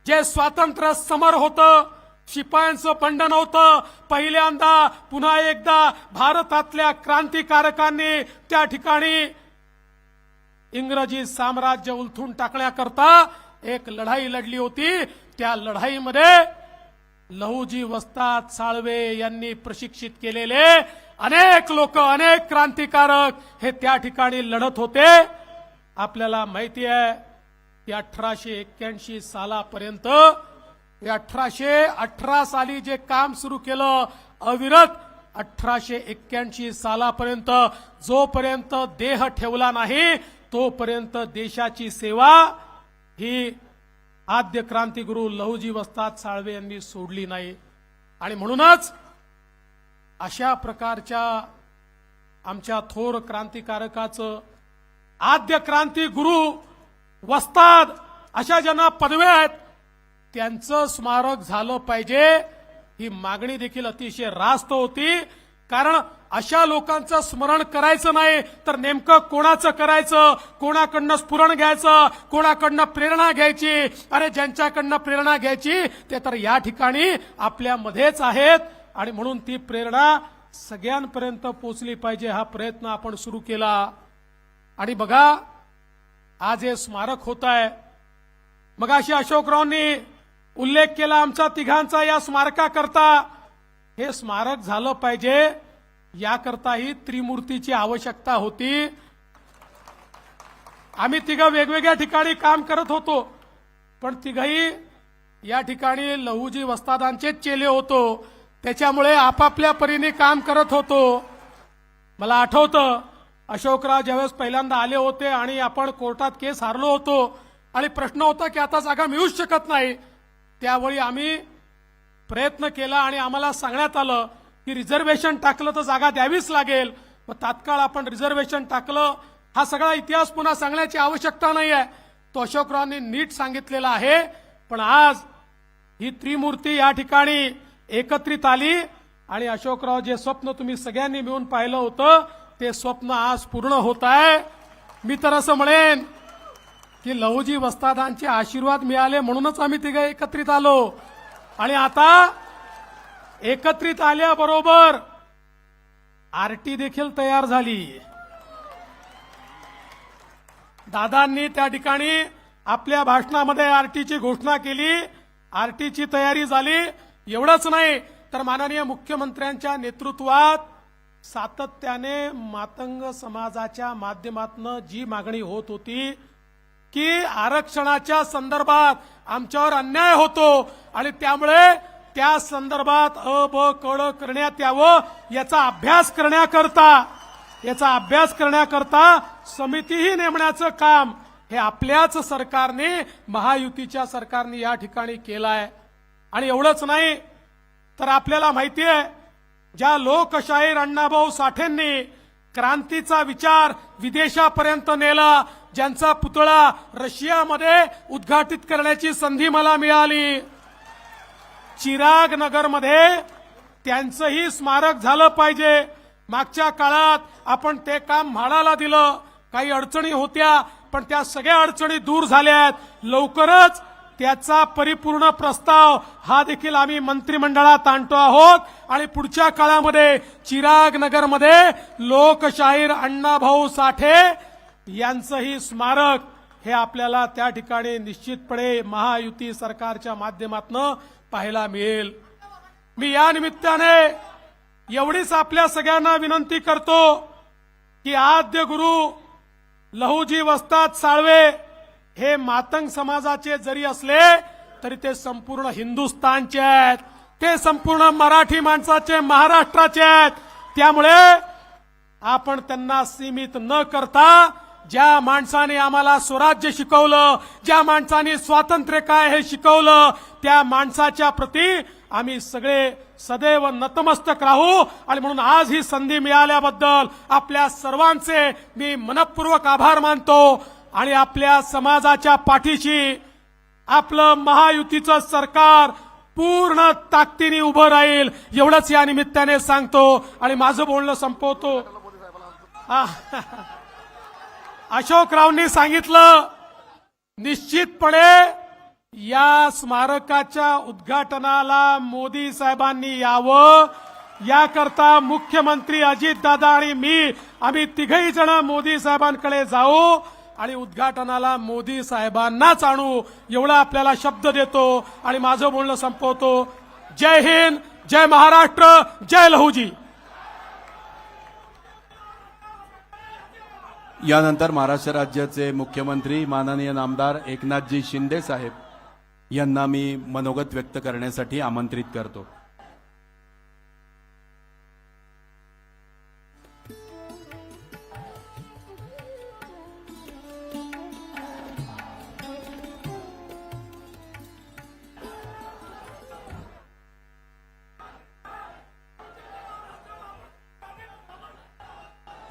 जे स्वातंत्र्य समर होतं, शिपायांचं बंधन होतं, पहिल्यांदा पुन्हा एकदा भारतातल्या क्रांतिकारकांनी त्या ठिकाणी इंग्रजी साम्राज्य उलथून टाकण्याकरता एक लढाई लढली होती. त्या लढाईमध्ये लहुजी वस्ताद साळवे यांनी प्रशिक्षित केलेले अनेक लोक, अनेक क्रांतिकारक हे त्या ठिकाणी लढत होते. आपल्याला माहिती आहे की 1881 सालापर्यंत, 1818 साली जे काम सुरू केलं अविरत, 1881 सालापर्यंत जोपर्यंत देह ठेवला नाही तोपर्यंत देशाची सेवा ही आद्य क्रांतिगुरू लहुजी वस्ताद साळवे यांनी सोडली नाही. आणि म्हणूनच अशा प्रकारच्या आमच्या थोर क्रांतिकारकाचं, आद्य क्रांतिगुरू वस्ताद अशा ज्यांना पदव्या आहेत त्यांचं स्मारक झालं पाहिजे ही मागणी देखील अतिशय रास्त होती. कारण अशा लोकांचं स्मरण करायचं नाही तर नेमकं कोणाचं करायचं, कोणाकडनं स्फुरण घ्यायचं, कोणाकडनं प्रेरणा घ्यायची. अरे ज्यांच्याकडनं प्रेरणा घ्यायची ते तर या ठिकाणी आपल्यामध्येच आहेत. आणि म्हणून ती प्रेरणा सगळ्यांपर्यंत पोहोचली पाहिजे हा प्रयत्न आपण सुरू केला. आणि बघा आज हे स्मारक होत आहे. मगाशी अशोकरावांनी उल्लेख केला आमचा तिघांचा या स्मारकाकरता. हे स्मारक झालं पाहिजे याकरताही त्रिमूर्तीची आवश्यकता होती. आम्ही तिघं वेगवेगळ्या ठिकाणी काम करत होतो, पण तिघही या ठिकाणी लहुजी वस्तादांचेच चेले होतो, त्याच्यामुळे आपापल्या परीने काम करत होतो. मला आठवतं अशोकराव ज्यावेळेस पहिल्यांदा आले होते आणि आपण कोर्टात केस हारलो होतो आणि प्रश्न होता की आता जागा मिळूच शकत नाही, त्यावेळी आम्ही प्रयत्न केला आणि आम्हाला सांगण्यात आलं की रिझर्वेशन टाकलं तर जागा द्यावीच लागेल. मग तात्काळ आपण रिझर्वेशन टाकलं. हा सगळा इतिहास पुन्हा सांगण्याची आवश्यकता नाही आहे, तो अशोकरावांनी नीट सांगितलेला आहे. पण आज ही त्रिमूर्ती या ठिकाणी एकत्रित आली आणि अशोकराव जे स्वप्न तुम्ही सगळ्यांनी मिळून पाहिलं होतं ते स्वप्न आज पूर्ण होत आहे. मी तर असं म्हणेन की लहुजी वस्तादांचे आशीर्वाद मिळाले म्हणूनच आम्ही तिघे एकत्रित आलो आणि आता एकत्रित आल्याबरोबर आरटी देखील तयार झाली. दादांनी त्या ठिकाणी आपल्या भाषणामध्ये आरटीची घोषणा केली. आरटीची तयारी झाली. एवढंच नाही तर माननीय मुख्यमंत्र्यांच्या नेतृत्वात सातत्याने मातंग समाजाच्या माध्यमातून जी मागणी होत होती की आरक्षणाच्या संदर्भात आमच्यावर अन्याय होतो आणि त्यामुळे त्या संदर्भात ब करण्यात यावं याचा अभ्यास करण्याकरता समितीही नेमण्याचं काम हे आपल्याच सरकारने महायुतीच्या सरकारने या ठिकाणी केलं आहे. आणि एवढंच नाही तर आपल्याला माहिती आहे ज्या लोकशाहीर अण्णाभाऊ साठेंनी क्रांतीचा विचार विदेशापर्यंत नेला, ज्यांचा पुतळा रशियामध्ये उद्घाटित करण्याची संधी मला मिळाली. चिराग नगरमध्ये त्यांचंही स्मारक झालं पाहिजे. मागच्या काळात आपण ते काम म्हाडाला दिलं. काही अडचणी होत्या पण त्या सगळ्या अडचणी दूर झाल्यात. लवकरच त्याचा परिपूर्ण प्रस्ताव हा देखील आम्ही मंत्रिमंडळात आणतो आहोत आणि पुढच्या काळामध्ये चिराग नगरमध्ये लोकशाहीर अण्णाभाऊ साठे यांचंही स्मारक हे आपल्याला त्या ठिकाणी निश्चितपणे महायुती सरकारच्या माध्यमातून पाहायला मिळेल. मी या निमित्ताने एवढीच आपल्या सगळ्यांना विनंती करतो की आद्य गुरु लहुजी वस्ताद साळवे हे मातंग समाजाचे जरी असले तरी ते संपूर्ण हिंदुस्थानचे आहेत. ते संपूर्ण मराठी माणसाचे महाराष्ट्राचे आहेत. त्यामुळे आपण त्यांना सीमित न करता ज्या माणसाने आम्हाला स्वराज्य शिकवलं, ज्या माणसाने स्वातंत्र्य काय हे शिकवलं, त्या माणसाच्या प्रती आम्ही सगळे सदैव नतमस्तक राहू. आणि म्हणून आज ही संधी मिळाल्याबद्दल आपल्या सर्वांचे मी मनपूर्वक आभार मानतो आणि आपल्या समाजाच्या पाठीशी आपलं महायुतीचं सरकार पूर्ण ताकदीने उभं राहील एवढंच या निमित्ताने सांगतो आणि माझं बोलणं संपवतो. अशोकरावांनी सांगितलं निश्चितपणे या स्मारकाच्या उद्घाटनाला मोदी साहेबांनी यावं. याकरता मुख्यमंत्री अजितदादा आणि आम्ही तिघही जण मोदी साहेबांकडे जाऊ आणि उद्घाटनाला मोदी साहेबांनाच आणू एवढा आपल्याला शब्द देतो आणि माझं बोलणं संपवतो. जय हिंद, जय महाराष्ट्र, जय लहुजी. यानंतर महाराष्ट्र राज्याचे मुख्यमंत्री माननीय नामदार एकनाथजी शिंदे साहेब यांना मी मनोगत व्यक्त करण्यासाठी आमंत्रित करतो.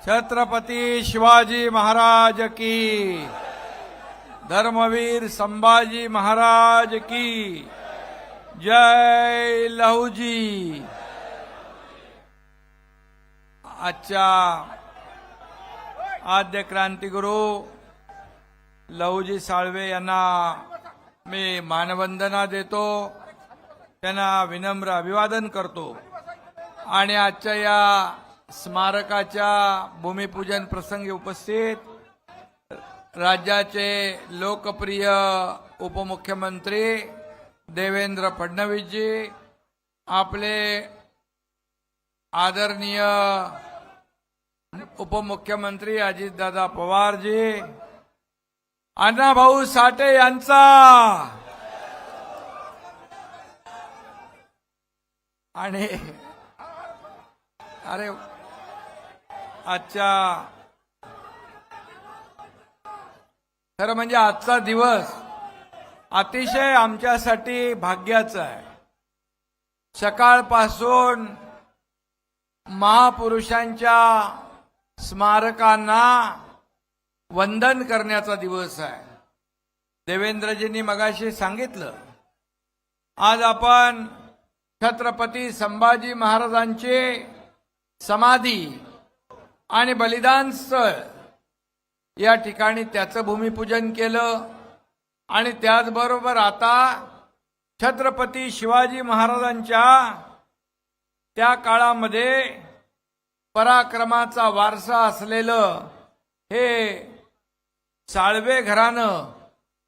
छत्रपती शिवाजी महाराज की, धर्मवीर संभाजी महाराज की जय. लहुजी. आजच्या आद्य क्रांतिगुरु लहुजी साळवे यांना मी मानवंदना देतो, त्यांना विनम्र अभिवादन करतो आणि आजच्या या स्मारकाच्या भूमिपूजन प्रसंगी उपस्थित राज्याचे लोकप्रिय उपमुख्यमंत्री देवेंद्र फडणवीसजी, आपले आदरणीय उपमुख्यमंत्री अजितदादा पवारजी, अण्णाभाऊ साठे यांचा आणि अरे आजच्या खरं म्हणजे आजचा दिवस अतिशय आमच्यासाठी भाग्याचा आहे. सकाळपासून महापुरुषांच्या स्मारकांना वंदन करण्याचा दिवस आहे. देवेंद्रजींनी मगाशी सांगितलं आज आपण छत्रपती संभाजी महाराजांचे समाधी आणि बलिदान स्थळ या ठिकाणी त्याचं भूमिपूजन केलं आणि त्याचबरोबर आता छत्रपती शिवाजी महाराजांच्या त्या काळामध्ये पराक्रमाचा वारसा असलेलं हे साळवे घराणं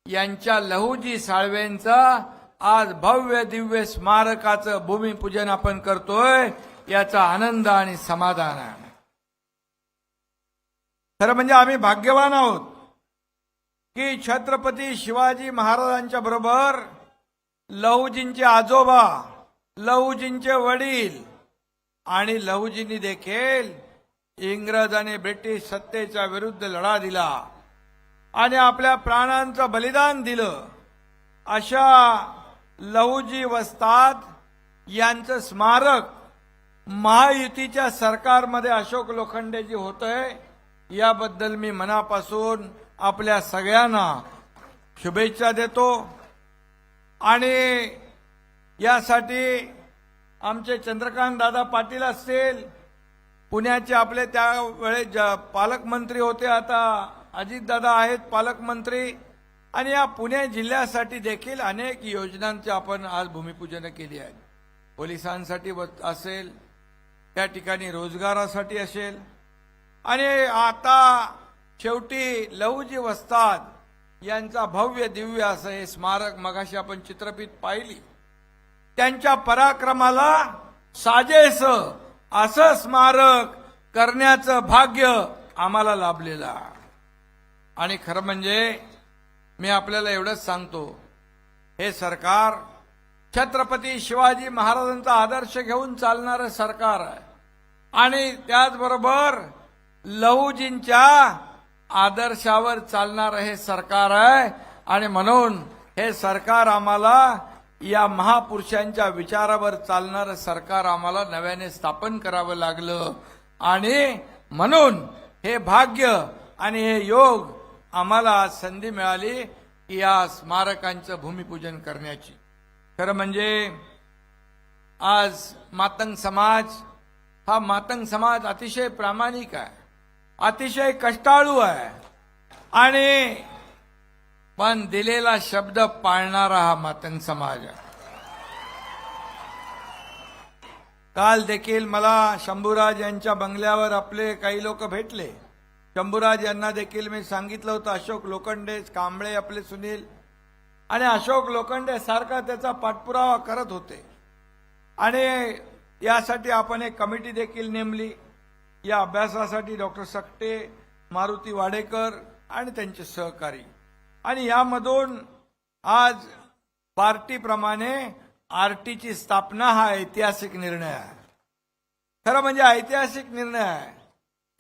यांच्या लहुजी साळवेंचं आज भव्य दिव्य स्मारकाचं भूमिपूजन आपण करतोय, याचा आनंद आणि समाधान आहे. खरं म्हणजे आम्ही भाग्यवान आहोत की छत्रपती शिवाजी महाराजांच्या बरोबर लहुजींचे आजोबा, लहुजींचे वडील आणि लहुजींनी देखील इंग्रज आणि ब्रिटिश सत्तेच्या विरुद्ध लढा दिला आणि आपल्या प्राणांचं बलिदान दिलं. अशा लहुजी वस्ताद यांचं स्मारक महायुतीच्या सरकारमध्ये अशोक लोखंडेजी होतंय, याबद्दल मी मनापासून आपल्या सगळ्यांना शुभेच्छा देतो. आणि यासाठी आमचे चंद्रकांत दादा पाटील असतील, पुण्याचे आपले त्यावेळेस पालकमंत्री होते, आता अजितदादा आहेत पालकमंत्री, आणि या पुणे जिल्ह्यासाठी देखील अनेक योजनांची आपण आज भूमिपूजन केली आहे. पोलिसांसाठी असेल, त्या ठिकाणी रोजगारासाठी असेल, आणि आता शेवटी लहुजी वस्ताद यांचा भव्य दिव्य असं हे स्मारक, मगाशी आपण चित्रफित पाहिली, त्यांच्या पराक्रमाला साजेस असं स्मारक करण्याचं भाग्य आम्हाला लाभलेलं आहे. आणि खरं म्हणजे मी आपल्याला एवढंच सांगतो, हे सरकार छत्रपती शिवाजी महाराजांचा आदर्श घेऊन चालणारं सरकार आहे आणि त्याचबरोबर लहुजींच्या आदर्शावर चालणारं हे सरकार आहे. आणि म्हणून हे सरकार आम्हाला, या महापुरुषांच्या विचारावर चालणारं सरकार आम्हाला नव्याने स्थापन करावं लागलं. आणि म्हणून हे भाग्य आणि हे योग आम्हाला आज संधी मिळाली की या स्मारकांचं भूमिपूजन करण्याची. खरं म्हणजे आज मातंग समाज हा मातंग समाज अतिशय प्रामाणिक आहे, अतिशय कष्टाळू आहे, आणि पण दिलेला शब्द पाळणारा हा मातंग समाज आहे. काल देखील मला शंभूराज यांच्या बंगल्यावर आपले काही लोक भेटले. शंभूराज यांना देखील मी सांगितलं होतं, अशोक लोखंडे, कांबळे आपले सुनील, आणि अशोक लोखंडे सारखा त्याचा पाठपुरावा करत होते. आणि यासाठी आपण एक कमिटी देखील नेमली. या अभ्यासासाठी डॉक्टर सकटे, मारुती वाडेकर आणि त्यांचे सहकारी, आणि यामधून आज पार्टीप्रमाणे आरटीची स्थापना हा ऐतिहासिक निर्णय आहे. खरं म्हणजे ऐतिहासिक निर्णय आहे.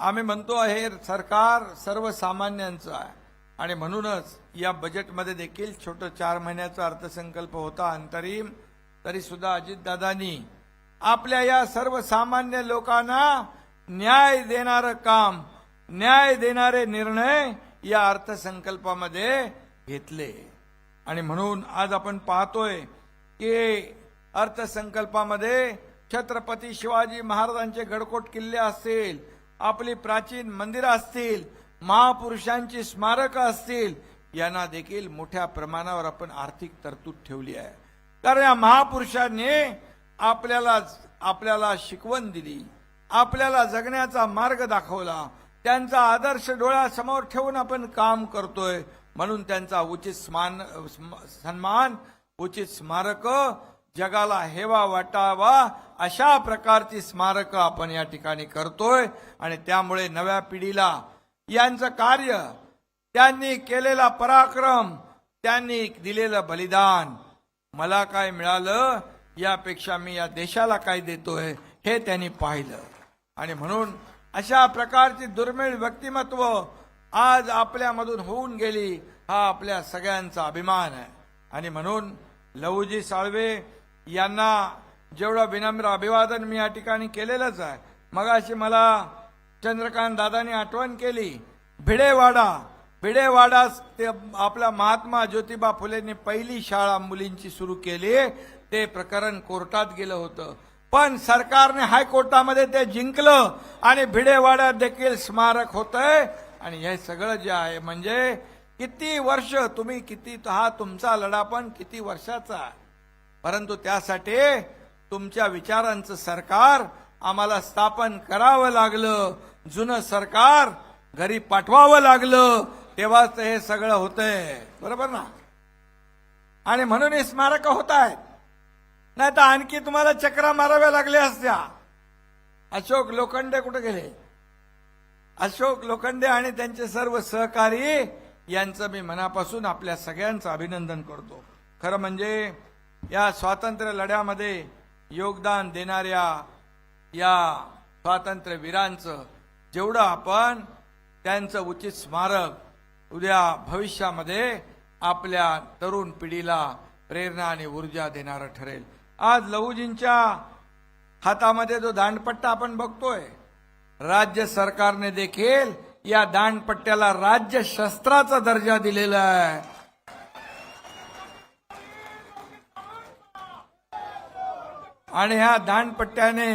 आम्ही म्हणतो हे सरकार सर्वसामान्यांचं आहे, आणि म्हणूनच या बजेटमध्ये देखील छोटं 4 महिन्याचा अर्थसंकल्प होता अंतरिम, तरी सुद्धा अजितदादांनी आपल्या या सर्वसामान्य लोकांना न्याय देणारं काम, न्याय देणारे निर्णय या अर्थसंकल्पामध्ये घेतले. आणि म्हणून आज आपण पाहतोय की अर्थसंकल्पामध्ये छत्रपती शिवाजी महाराजांचे गडकोट किल्ले असतील, आपली प्राचीन मंदिरं असतील, महापुरुषांची स्मारकं असतील, यांना देखील मोठ्या प्रमाणावर आपण आर्थिक तरतूद ठेवली आहे. कारण या महापुरुषांनी आपल्याला शिकवण दिली, आपल्याला जगण्याचा मार्ग दाखवला, त्यांचा आदर्श डोळ्यासमोर ठेवून आपण काम करतोय. म्हणून त्यांचा उचित सन्मान, उचित स्मारक जगाला हेवा वाटावा अशा प्रकारची स्मारकं आपण या ठिकाणी करतोय. आणि त्यामुळे नव्या पिढीला यांचं कार्य, त्यांनी केलेला पराक्रम, त्यांनी दिलेलं बलिदान, मला काय मिळालं यापेक्षा मी या देशाला काय देतोय हे त्यांनी पाहिलं. आणि म्हणून अशा प्रकारची दुर्मिळ व्यक्तिमत्व आज आपल्यामधून होऊन गेली, हा आपल्या सगळ्यांचा अभिमान आहे. आणि म्हणून लहुजी साळवे यांना जेवढं विनम्र अभिवादन मी या ठिकाणी केलेलंच आहे. मगाशी मला चंद्रकांत दादांनी आठवण केली, भिडेवाडा ते आपला महात्मा ज्योतिबा फुलेंनी पहिली शाळा मुलींची सुरू केली, ते प्रकरण कोर्टात गेलं होतं, पण सरकारने हायकोर्टामध्ये ते जिंकलं आणि भिडेवाड्यात देखील स्मारक होतंय. आणि हे सगळं जे आहे म्हणजे किती वर्ष तुम्ही हा तुमचा लढा पण किती वर्षाचा आहे. परंतु त्यासाठी तुमच्या विचारांचं सरकार आम्हाला स्थापन करावं लागलं, जुनं सरकार घरी पाठवावं लागलं, तेव्हाच हे सगळं होतंय. बरोबर ना? आणि म्हणून हे स्मारक होत आहेत, नाही तर आणखी तुम्हाला चक्रा माराव्या लागल्या असत्या. अशोक लोखंडे कुठे गेले? अशोक लोखंडे आणि त्यांचे सर्व सहकारी यांचं मी मनापासून आपल्या सगळ्यांचं अभिनंदन करतो. खरं म्हणजे या स्वातंत्र्य लढ्यामध्ये योगदान देणाऱ्या या स्वातंत्र्य वीरांचं जेवढं आपण त्यांचं उचित स्मारक उद्या भविष्यामध्ये आपल्या तरुण पिढीला प्रेरणा आणि ऊर्जा देणारं ठरेल. आज लहुजींच्या हातामध्ये जो दांडपट्टा आपण बघतोय, राज्य सरकारने देखील या दांडपट्ट्याला राज्य शस्त्राचा दर्जा दिलेला आहे. आणि ह्या दांडपट्ट्याने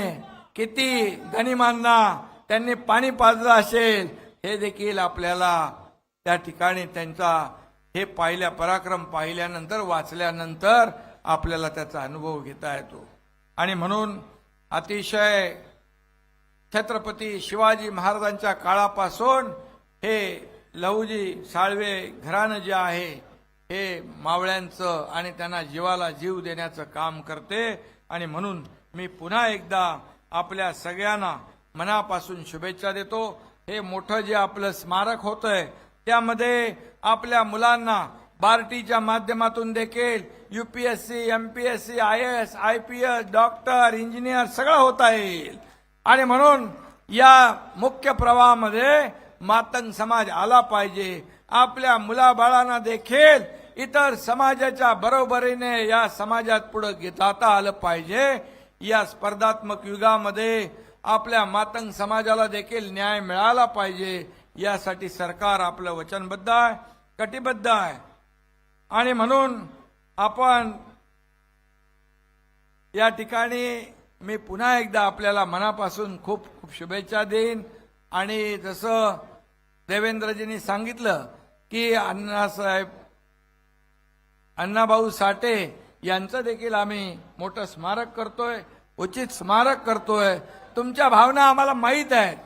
किती गनिमांना त्यांनी पाणी पाजलं असेल हे देखील आपल्याला त्या ठिकाणी त्यांचा हे पराक्रम पाहिल्यानंतर वाचल्यानंतर आपल्याला त्याचा अनुभव घेता येतो. आणि म्हणून अतिशय छत्रपती शिवाजी महाराजांच्या काळापासून हे लहुजी साळवे घराणं जे आहे हे मावळ्यांचं आणि त्यांना जीवाला जीव देण्याचं काम करते. आणि म्हणून मी पुन्हा एकदा आपल्या सगळ्यांना मनापासून शुभेच्छा देतो. हे मोठं जे आपलं स्मारक होतंय त्यामध्ये आपल्या मुलांना बार्टीच्या माध्यमातून देखील UPSC, MPSC, IAS, IPS, doctor, engineer सगळं होता येईल. आणि म्हणून या मुख्य प्रवाहामध्ये मातंग समाज आला पाहिजे. आपल्या मुलाबाळांना देखील इतर समाजाच्या बरोबरीने या समाजात पुढे जाता आलं पाहिजे. या स्पर्धात्मक युगामध्ये आपल्या मातंग समाजाला देखील न्याय मिळाला पाहिजे. यासाठी सरकार आपलं वचनबद्ध आहे, कटिबद्ध आहे. आणि म्हणून आपण या ठिकाणी मी पुन्हा एकदा आपल्याला मनापासून खूप खूप शुभेच्छा देईन. आणि जसं देवेंद्रजींनी सांगितलं की अण्णाभाऊ साठे यांचं देखील आम्ही मोठं स्मारक करतोय, उचित स्मारक करतोय. तुमच्या भावना आम्हाला माहीत आहेत,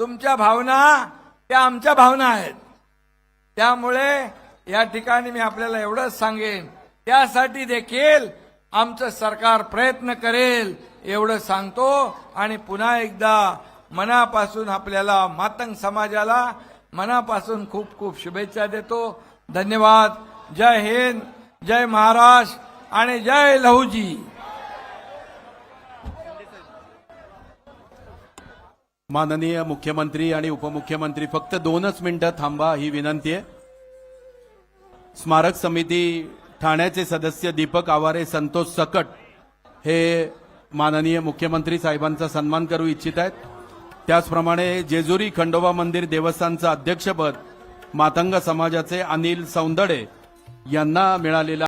तुमच्या भावना त्या आमच्या भावना आहेत. त्यामुळे या ठिकाणी मी आपल्याला एवढंच सांगेन, त्यासाठी देखील आमचं सरकार प्रयत्न करेल एवढं सांगतो. आणि पुन्हा एकदा मनापासून आपल्याला मातंग समाजाला मनापासून खूप खूप शुभेच्छा देतो. धन्यवाद. जय हिंद, जय महाराष्ट्र आणि जय लहुजी. माननीय मुख्यमंत्री आणि उपमुख्यमंत्री फक्त 2च मिनिटं थांबा ही विनंती आहे. स्मारक समिती ठाण्याचे सदस्य दीपक आवारे, संतोष सकट हे माननीय मुख्यमंत्री साहेबांचा सन्मान करू इच्छित आहेत. त्याचप्रमाणे जेजुरी खंडोबा मंदिर देवस्थानचं अध्यक्षपद मातंग समाजाचे अनिल सौंदडे यांना मिळालेलं